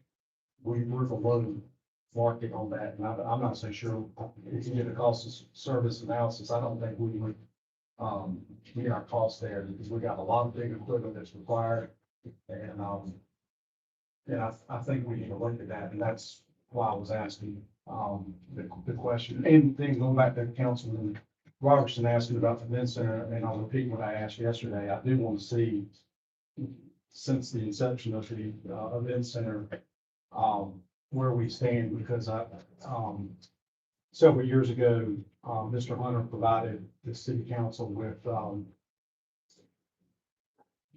we're below market on that. And I'm not so sure if you did a cost of service analysis, I don't think we would, meet our costs there because we got a lot of big equipment that's required. And, I think we need to look at that. And that's why I was asking, the question. And then going back to Councilman Robertson asking about the event center, and I'll repeat what I asked yesterday. I do want to see, since the inception of the event center, where we stand, because several years ago, Mr. Hunter provided the city council with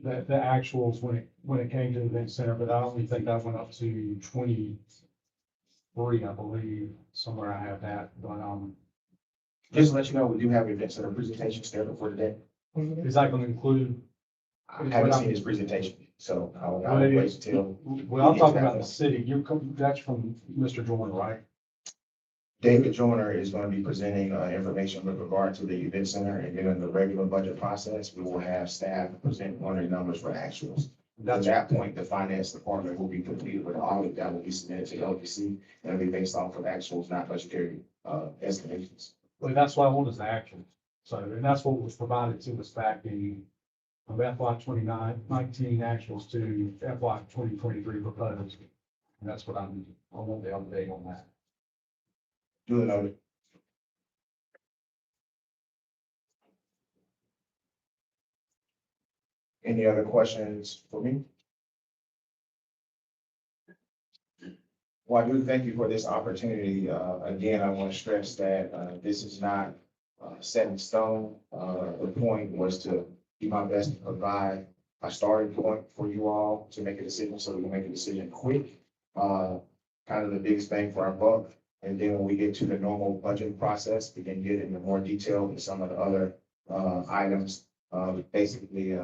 the actuals when it came to the event center, but I only think that went up to 23, I believe, somewhere I have that, but Just to let you know, we do have events that are presentation scheduled for today. is that going to include? I haven't seen his presentation, so I'll wait until Well, I'm talking about the city. That's from Mr. Jordan, right? David Joyner is going to be presenting information with regard to the event center, and then in the regular budget process, we will have staff present one of the numbers for actuals. At that point, the finance department will be completed with an audit that will be submitted to LPC, and it'll be based off of actuals, not budgetary estimations. Well, that's what I want is the action. So, and that's what was provided to us back in FY 2019 actuals to FY 2023 proposed. And that's what I want the update on that. Duly noted. Any other questions for me? Well, I do thank you for this opportunity. Again, I want to stress that this is not set in stone. The point was to do my best to provide a starting point for you all to make a decision, so we can make a decision quick. Kind of the biggest bang for our buck. And then when we get to the normal budget process, we can get into more detail with some of the other, items. Basically,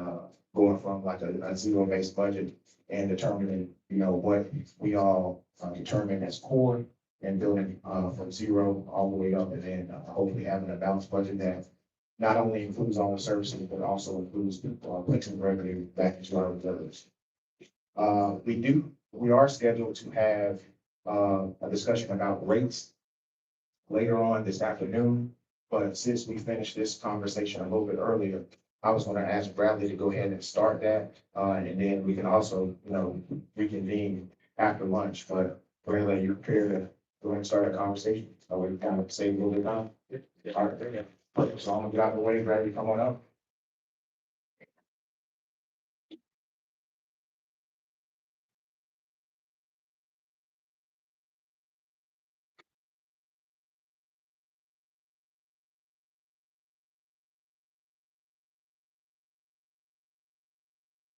going from like a zero-based budget and determining, what we all, determine as core and building, from zero all the way up, and then hopefully having a balanced budget that not only includes all the services, but also includes, collecting revenue back into our reserves. We are scheduled to have, a discussion about rates later on this afternoon. But since we finished this conversation a little bit earlier, I was gonna ask Bradley to go ahead and start that, and then we can also, reconvene after lunch. But Bradley, you prepared to go ahead and start a conversation? So we kind of save a little bit of time. All right, yeah. Perfect. So I'm gonna get out of the way. Bradley, come on up.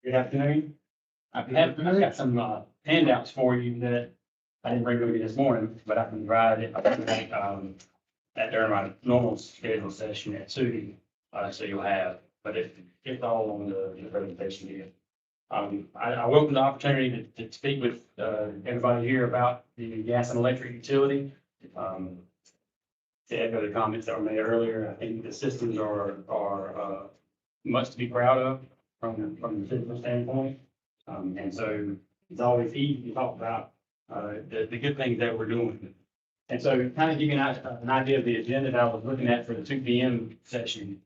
Good afternoon. I've got some handouts for you that I didn't bring with me this morning, but I can provide it at during my normal scheduled session at 2. So you'll have, but it's all on the presentation here. I welcome the opportunity to speak with everybody here about the gas and electric utility. To echo the comments that were made earlier, I think the systems are much to be proud of from the physical standpoint. And so it's always easy to talk about the good things that we're doing. And so kind of give you an idea of the agenda that I was looking at for the 2 p.m. session.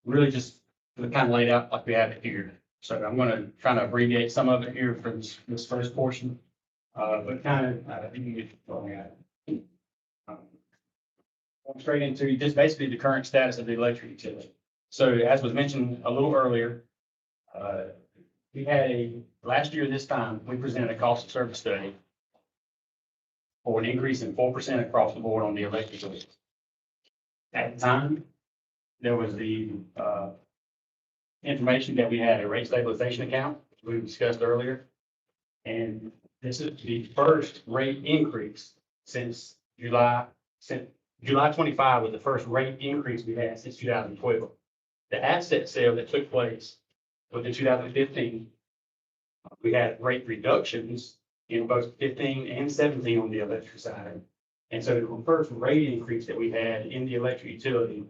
Really just kind of laid out like we have it here. So I'm going to kind of abbreviate some of it here for this first portion. But kind of, you can get going at it. Going straight into just basically the current status of the electric utility. So as was mentioned a little earlier, we had last year this time, we presented a cost of service study for an increase in 4% across the board on the electric bill. At the time, there was the information that we had a rate stabilization account, which we discussed earlier. And this is the first rate increase since July 25 was the first rate increase we had since 2012. The asset sale that took place was in 2015. We had rate reductions in both 15 and 17 on the electric side. And so the first rate increase that we had in the electric utility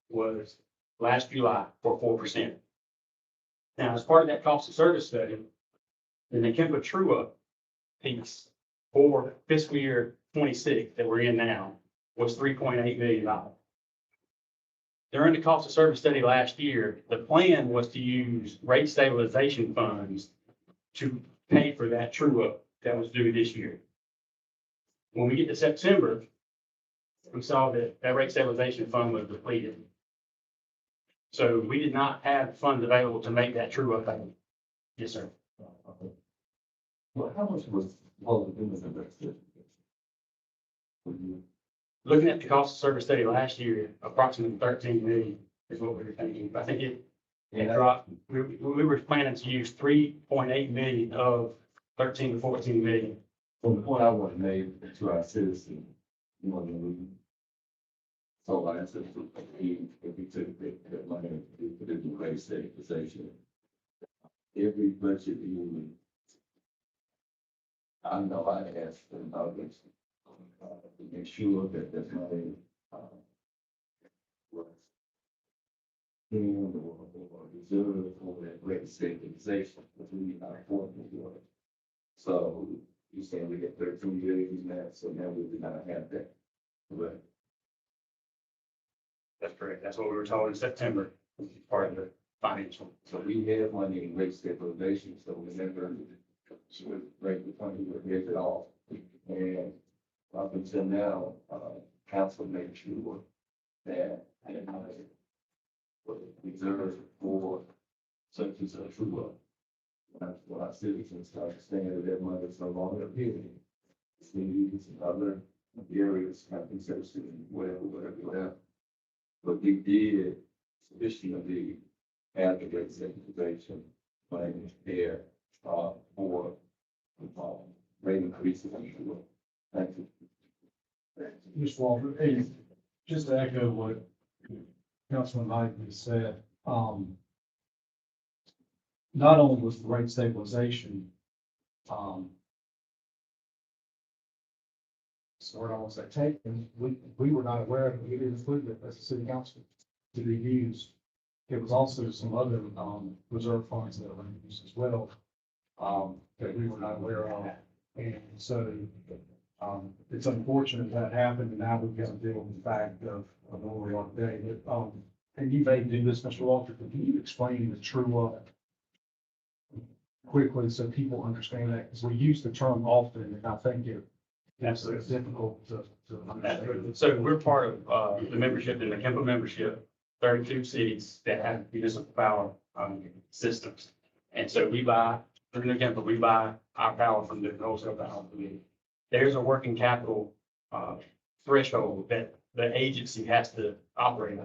was last July for 4%. Now, as part of that cost of service study, the Nekemba true-up piece for fiscal year 26 that we're in now was $3.8 million. During the cost of service study last year, the plan was to use rate stabilization funds to pay for that true-up that was due this year. When we get to September, we saw that that rate stabilization fund was depleted. So we did not have funds available to make that true-up payment. Yes, sir. Well, how much was all the business invested? Looking at the cost of service study last year, approximately 13 million is what we were thinking. I think it dropped. We were planning to use 3.8 million of 13 to 14 million. From the point I want to make to our citizens, so I said, if we took that money and put it in rate stabilization, every budget union, I know I asked for others to make sure that that money was in or reserved for that rate stabilization, because we are not affording to do it. So you saying we get 13 billion now, so now we do not have that. Correct. That's correct. That's what we were told in September, part of the financial. So we have money in rate stabilization, so whenever rate the money, we get it off. And up until now, council made sure that that money was reserved for such as a true up. When our citizens understand that money is no longer appealing, cities and other areas, compensation, whatever. But we did additionally have the rate stabilization plan there, for, rate increases, I'm sure. Thank you. Mr. Walter, hey, just to echo what Councilman Knight has said, not only was the rate stabilization, sort of almost like taken, we were not aware of it, we didn't include it as a city council to be used. It was also some other, reserve funds that were used as well, that we were not aware of. And so, it's unfortunate that happened, and now we've got to deal with the fact of where we are today. But, and you may do this, Mr. Walter, but can you explain the true up quickly so people understand that? Because we use the term often, and I think it's difficult to understand. So we're part of, the membership in the Kemper membership, 32 cities that have municipal power, systems. And so we buy, through the Kemper, we buy our power from the wholesale power. There's a working capital, threshold that the agency has to operate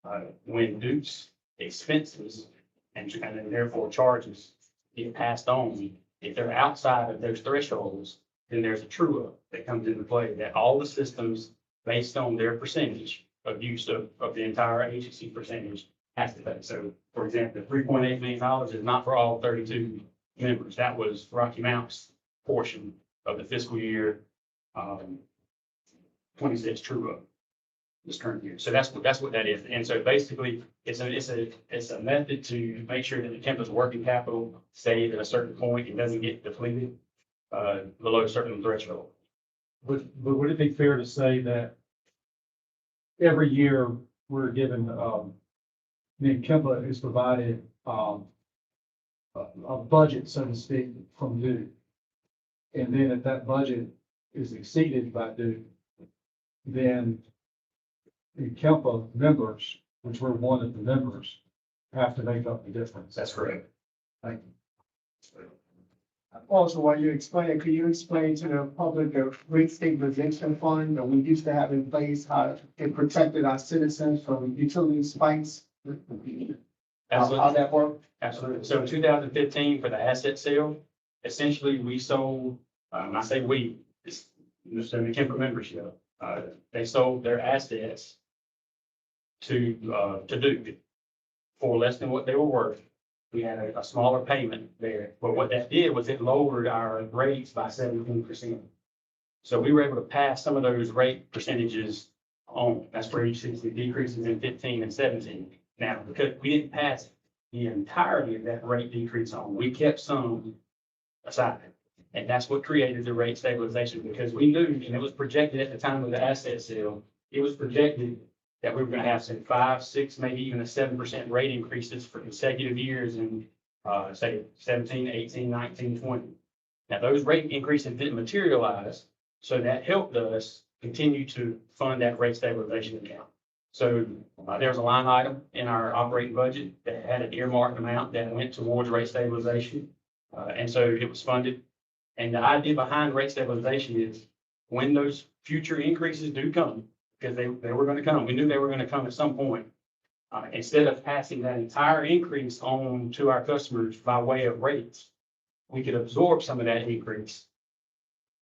on. When Duke's expenses and then therefore charges get passed on, if they're outside of those thresholds, then there's a true up that comes into play that all the systems, based on their percentage of use of the entire agency percentage, has to pay. So, for example, the $3.8 million is not for all 32 members. That was Rocky Mount's portion of the fiscal year 26 true up this current year. So that's what that is. And so basically, it's a method to make sure that the Kemper's working capital stays at a certain point and doesn't get depleted below a certain threshold. But would it be fair to say that every year we're given, Kemper is provided, a budget, so to speak, from Duke. And then if that budget is exceeded by Duke, then the Kemper members, which we're one of the members, have to make up the difference. That's correct. Thank you. Also, while you explain, could you explain to the public the rate stabilization fund that we used to have in place, how it protected our citizens from utility spikes? How that worked? Absolutely. So in 2015, for the asset sale, essentially we sold, I say we, it's the Kemper membership. They sold their assets to Duke for less than what they were worth. We had a smaller payment there, but what that did was it lowered our rates by 17%. So we were able to pass some of those rate percentages on. That's where you see the decreases in 15 and 17. Now, because we didn't pass the entirety of that rate decrease on, we kept some aside. And that's what created the rate stabilization, because we knew, and it was projected at the time of the asset sale, it was projected that we were going to have some 5, 6, maybe even a 7% rate increases for consecutive years in, say, 17, 18, 19, 20. Now, those rate increases didn't materialize, so that helped us continue to fund that rate stabilization account. So there was a line item in our operating budget that had an earmarked amount that went towards rate stabilization. And so it was funded. And the idea behind rate stabilization is when those future increases do come, because they were going to come, we knew they were going to come at some point. Instead of passing that entire increase on to our customers by way of rates, we could absorb some of that increase,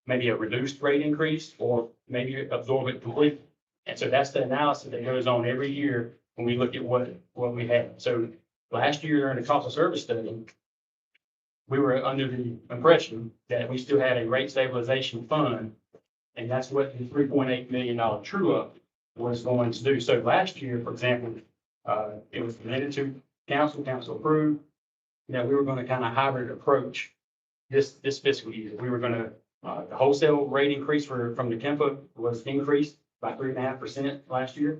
maybe a reduced rate increase, or maybe absorb it completely. And so that's the analysis that goes on every year when we look at what we have. So last year during the cost of service study, we were under the impression that we still had a rate stabilization fund, and that's what the $3.8 million true up was going to do. So last year, for example, it was presented to council approved, that we were going to kind of hybrid approach this fiscal year. We were going to, the wholesale rate increase from the Kemper was increased by 3.5% last year,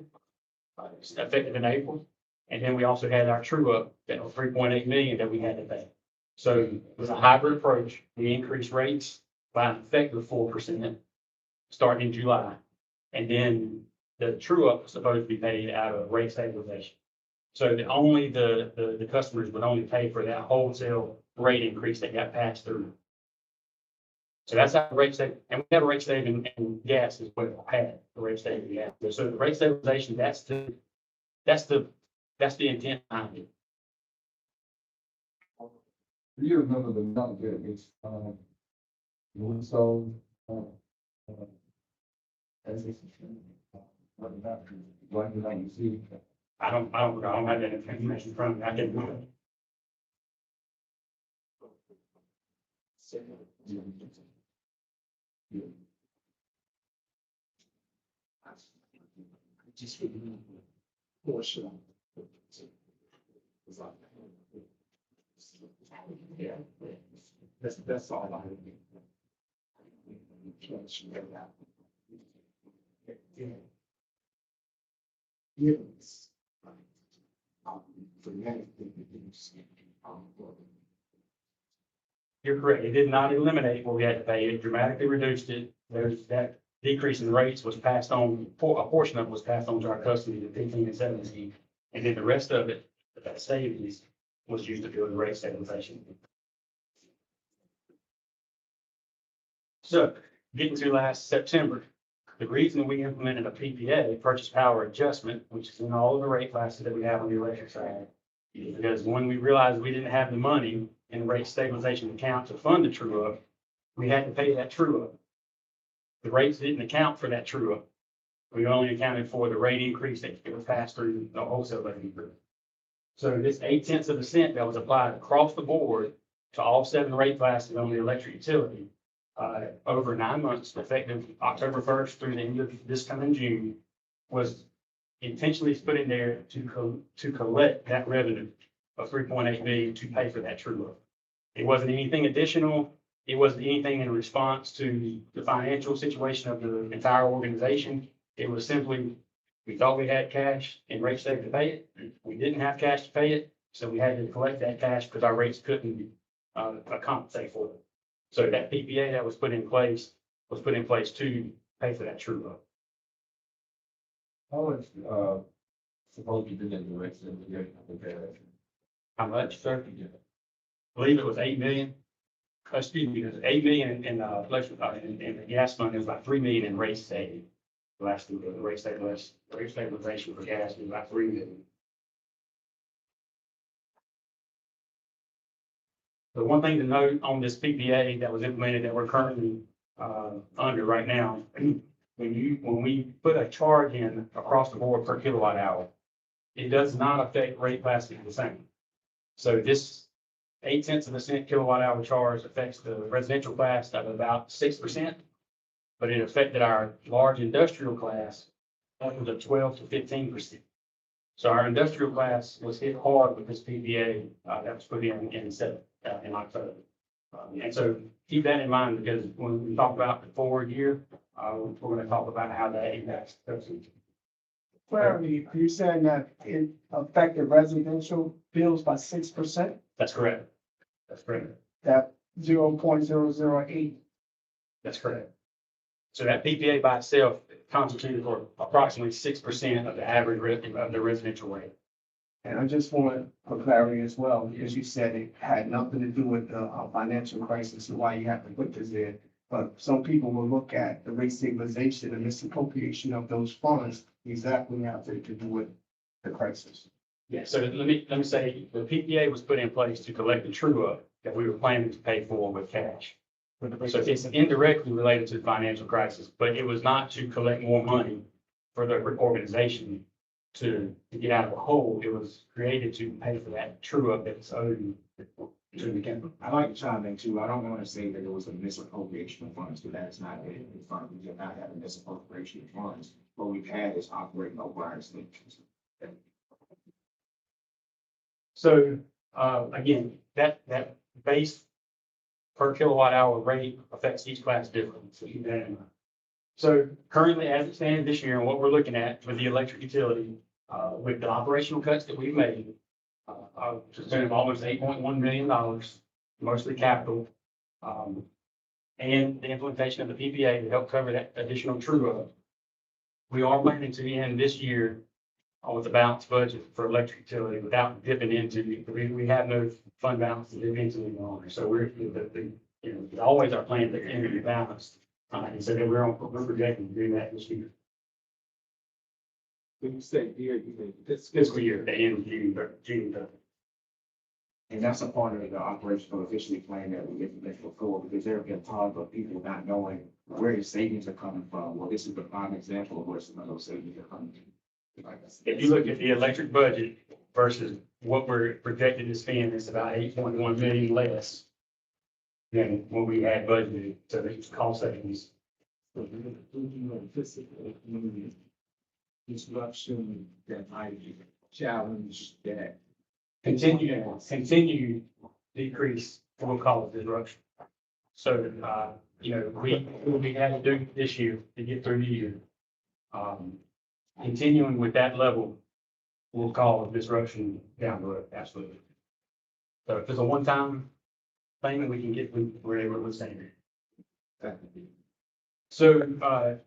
effective in April. And then we also had our true up, that was 3.8 million that we had to pay. So it was a hybrid approach. We increased rates by an effective 4% starting in July. And then the true up was supposed to be paid out of rate stabilization. So the customers would only pay for that wholesale rate increase that got passed through. So that's how rate stabilization, and we have a rate stabilization in gas as well, had the rate stabilization gas. So the rate stabilization, that's the That's the intent behind it. Do you remember the amount that was, we sold, as it's, what about, what you like to see? I don't have that information from me. I can, Just for the portion. Yeah, that's all I need. Yes. For many things. you're correct. It did not eliminate what we had to pay. It dramatically reduced it. There's that decrease in rates was passed on, a portion of it was passed on to our customers in 15 and 17. And then the rest of it, that savings was used to build the rate stabilization. So getting to last September, the reason we implemented a PPA, purchase power adjustment, which is in all of the rate classes that we have on the electric side, is because when we realized we didn't have the money in the rate stabilization account to fund the true up, we had to pay that true up. The rates didn't account for that true up. We only accounted for the rate increase that was passed through the wholesale levy group. So this 8/10 of a cent that was applied across the board to all 7 rate classes on the electric utility, over 9 months, effective October 1st through the end of this coming June, was intentionally put in there to collect that revenue of 3.8 million to pay for that true up. It wasn't anything additional. It wasn't anything in response to the financial situation of the entire organization. It was simply, we thought we had cash in rate state to pay it. We didn't have cash to pay it, so we had to collect that cash because our rates couldn't compensate for it. So that PPA that was put in place to pay for that true up. How much, supposed to be in the rest of the year? How much, sir? I believe it was 8 million. Excuse me, it was 8 million in electric, in the gas fund. It was about 3 million in rate saving. Last year, the rate stabilization for gas was about 3 million. The one thing to note on this PPA that was implemented that we're currently under right now, when we put a charge in across the board per kilowatt hour, it does not affect rate classes the same. So this 8/10 of a cent kilowatt hour charge affects the residential class at about 6%, but it affected our large industrial class up to 12 to 15%. So our industrial class was hit hard with this PPA that was put in October. And so keep that in mind, because when we talk about the forward year, we're going to talk about how that impacts those. Clarity, are you saying that it affected residential bills by 6%? That's correct. That's correct. That 0.008? That's correct. So that PPA by itself constituted for approximately 6% of the average of the residential rate. And I just want for clarity as well, because you said it had nothing to do with the financial crisis and why you have to put this in. But some people will look at the rate stabilization and misappropriation of those funds exactly after to do with the crisis. Yeah, so let me say, the PPA was put in place to collect the true up that we were planning to pay for with cash. So it's indirectly related to the financial crisis, but it was not to collect more money for the organization to get out of a hole. It was created to pay for that true up that's owed to the county. I like to chime in too. I don't want to say that it was a misappropriation of funds, but that's not it. We did not have a misappropriation of funds. What we've had is operating over our extensions. So, again, that base per kilowatt hour rate affects each class differently. So keep that in mind. So currently, as it stands this year, and what we're looking at with the electric utility, with the operational cuts that we've made, to the tune of almost $8.1 million, mostly capital, and the implementation of the PPA to help cover that additional true up. We are planning to end this year with a balanced budget for electric utility without dipping into, we have no fund balance to dip into any longer. So we're, it's always our plan to end the balance. And so that we're projecting to do that this year. When you say year, you mean this fiscal year, the end of June 30th. And that's a part of the operational efficiency plan that we implemented before, because there have been times of people not knowing where the savings are coming from. Well, this is the prime example of where some of those savings are coming from. If you look at the electric budget versus what we're projected to spend, it's about 8.1 million less than what we had budgeted to reach cost savings. So you anticipate any disruption that might challenge that. Continue decrease will cause disruption. So, what we had to do this year to get through the year. Continuing with that level will cause disruption down the road, absolutely. So if it's a one-time thing, we can get, we're able to withstand it. So,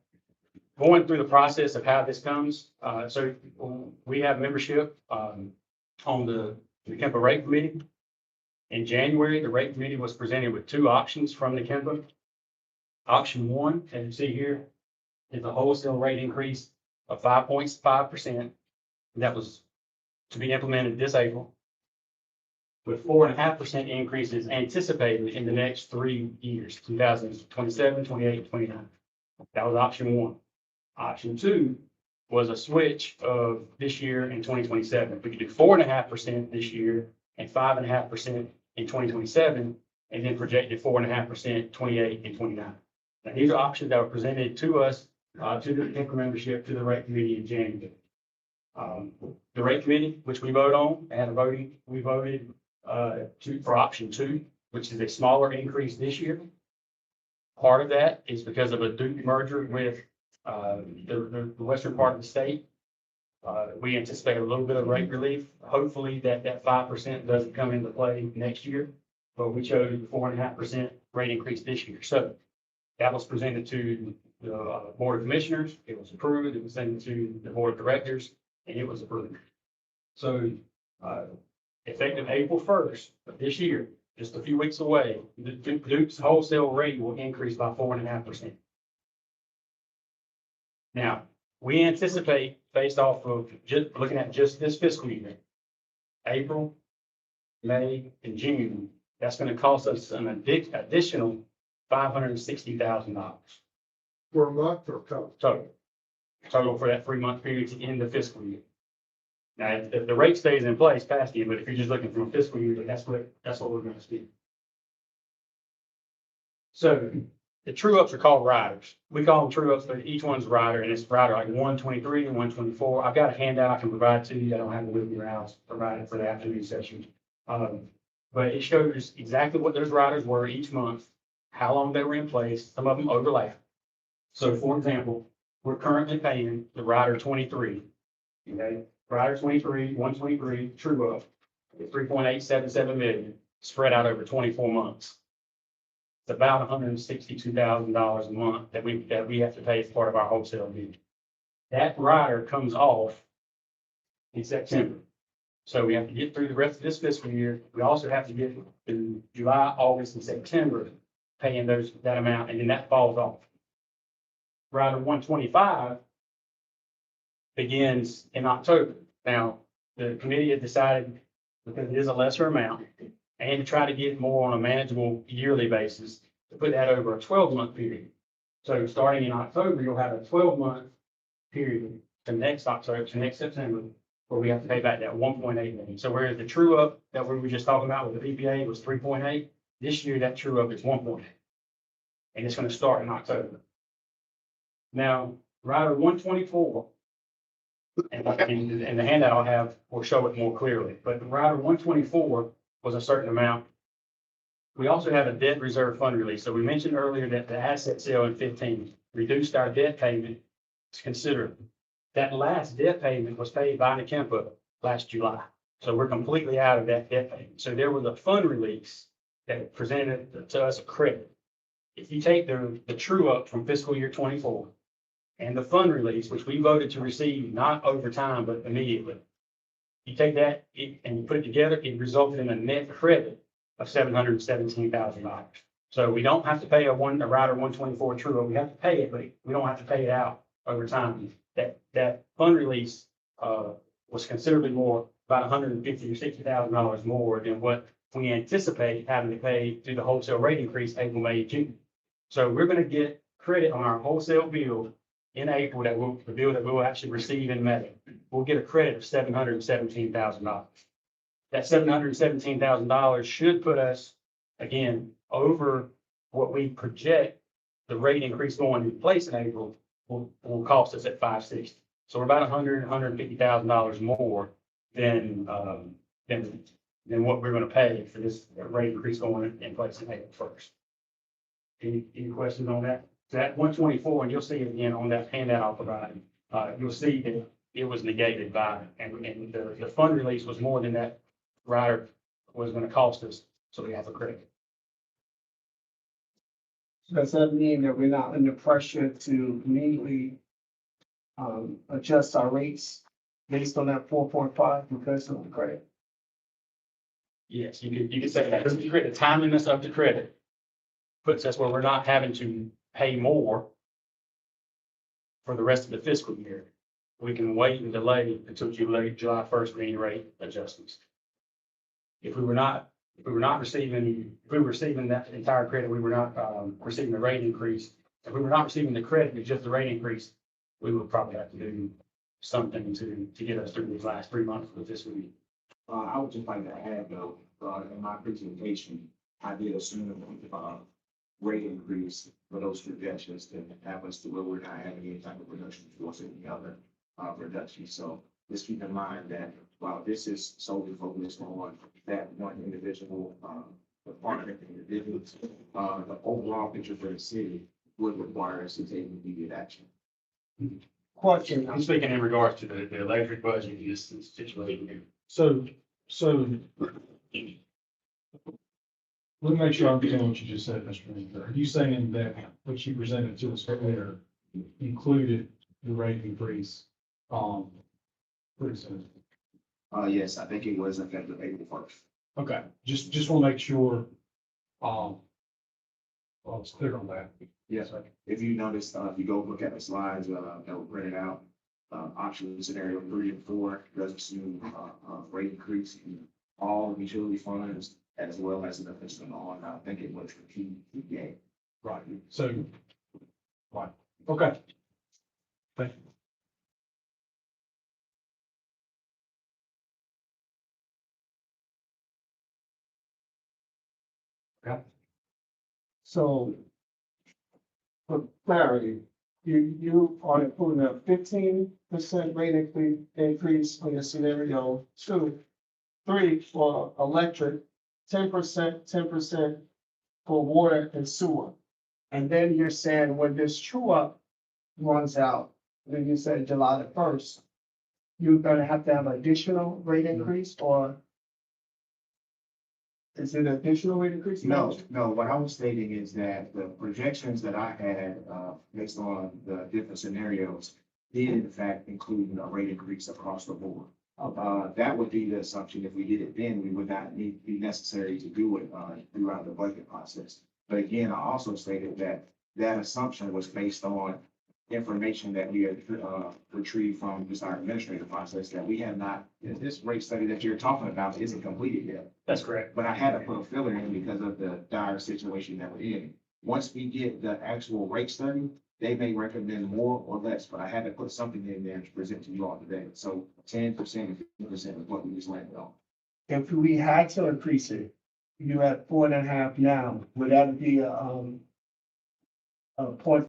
going through the process of how this comes, so we have membership, on the Kemper Rate Committee. In January, the rate committee was presented with two options from the Kemper. Option one, as you see here, is a wholesale rate increase of 5.5%. That was to be implemented this April, with 4.5% increases anticipated in the next 3 years, 2027, 28, 29. That was option one. Option two was a switch of this year and 2027. We could do 4.5% this year and 5.5% in 2027, and then projected 4.5%, 28 and 29. Now, these are options that were presented to us, to the Kemper membership, to the rate committee in January. The rate committee, which we vote on, we voted for option two, which is a smaller increase this year. Part of that is because of a Duke merger with the western part of the state. We anticipate a little bit of rate relief. Hopefully that 5% doesn't come into play next year, but we chose the 4.5% rate increase this year. So that was presented to the Board of Commissioners. It was approved. It was sent to the Board of Directors, and it was approved. So effective April 1st of this year, just a few weeks away, the Duke's wholesale rate will increase by 4.5%. Now, we anticipate, based off of just looking at just this fiscal year, April, May, and June, that's going to cost us an additional $560,000 Per month or total? total for that 3-month period to end the fiscal year. Now, if the rate stays in place past year, but if you're just looking from a fiscal year, that's what we're going to see. So the true ups are called riders. We call them true ups, but each one's a rider, and it's rider like 123 and 124. I've got a handout I can provide to you. I don't have to leave your house, provide it for the afternoon session. But it shows exactly what those riders were each month, how long they were in place. Some of them overlap. So for example, we're currently paying the rider 23. Okay, rider 23, 123, true up, 3.877 million spread out over 24 months. It's about $162,000 a month that we have to pay as part of our wholesale bill. That rider comes off in September. So we have to get through the rest of this fiscal year. We also have to get through July, August, and September paying that amount, and then that falls off. Rider 125 begins in October. Now, the committee has decided, because it is a lesser amount, and to try to get more on a manageable yearly basis, to put that over a 12-month period. So starting in October, you'll have a 12-month period to next October, to next September, where we have to pay back that 1.8 million. So whereas the true up that we were just talking about with the PPA was 3.8, this year that true up is 1.8. And it's going to start in October. Now, rider 124, and the handout I'll have will show it more clearly, but rider 124 was a certain amount. We also have a debt reserve fund release. So we mentioned earlier that the asset sale in 15 reduced our debt payment considerably. That last debt payment was paid by Kemper last July. So we're completely out of that debt payment. So there was a fund release that presented to us a credit. If you take the true up from fiscal year 24 and the fund release, which we voted to receive not over time, but immediately, you take that and you put it together, it resulted in a net credit of $717,000. So we don't have to pay a rider 124 true up. We have to pay it, but we don't have to pay it out over time. That that fund release, was considerably more, about $150,000 or $60,000 more than what we anticipate having to pay through the wholesale rate increase April, May, June. So we're gonna get credit on our wholesale bill in April the bill that we'll actually receive in May. We'll get a credit of $717,000. That $717,000 should put us, again, over what we project the rate increase going into place in April will cost us at $560. So we're about $150,000 more than what we're gonna pay for this rate increase going in place in April first. Any questions on that? That 124, and you'll see it again on that handout I'll provide. You'll see that it was negated by, and the fund release was more than that rider was gonna cost us, so we have a credit. So does that mean that we're not under pressure to immediately adjust our rates based on that 4.5 because of the credit? Yes, you could say that. The timeliness of the credit puts us where we're not having to pay more for the rest of the fiscal year. We can wait and delay until July 1st for any rate adjustments. If we were receiving that entire credit, we were not receiving the rate increase. If we were not receiving the credit, it's just the rate increase, we would probably have to do something to get us through these last 3 months of the fiscal year. I would just like to add though, in my presentation, I did assume rate increase for those projections to have us to where we're not having any type of reduction towards any other reduction. So just keep in mind that while this is solely focused on that one individual department, individuals, the overall picture for the city would require us to take immediate action. Question. I'm speaking in regards to the electric budget, this situation here. So let me make sure I understand what you just said, Mr. Reed. Are you saying that what you presented to us earlier included the rate increase? Pretty soon. Yes, I think it was effective April 1st. Okay, just want to make sure, well, it's clear on that. Yes, sir. If you notice, if you go look at the slides that were printed out, option scenario 3 and 4 does assume rate increase in all utility funds as well as an assessment on, I think it was the PPA. Right, so, right, okay. Thank you. So for clarity, you are including a 15% rate increase on your scenario 2, 3 for electric, 10% for water and sewer. And then you're saying when this true up runs out, then you said July the 1st, you're gonna have to have additional rate increase, or is it additional rate increase? No, what I was stating is that the projections that I had, based on the different scenarios, did in fact include a rate increase across the board. That would be the assumption. If we did it then, we would not be necessary to do it throughout the budget process. But again, I also stated that that assumption was based on information that we had retrieved from just our administrative process that we have not, this rate study that you're talking about isn't completed yet. That's correct. But I had to put a filler in because of the dire situation that we're in. Once we get the actual rate study, they may recommend more or less, but I had to put something in there to present to you all today. So 10% and 15% is what we just landed on. If we had to increase it, you at 4.5 now, would that be a 0.5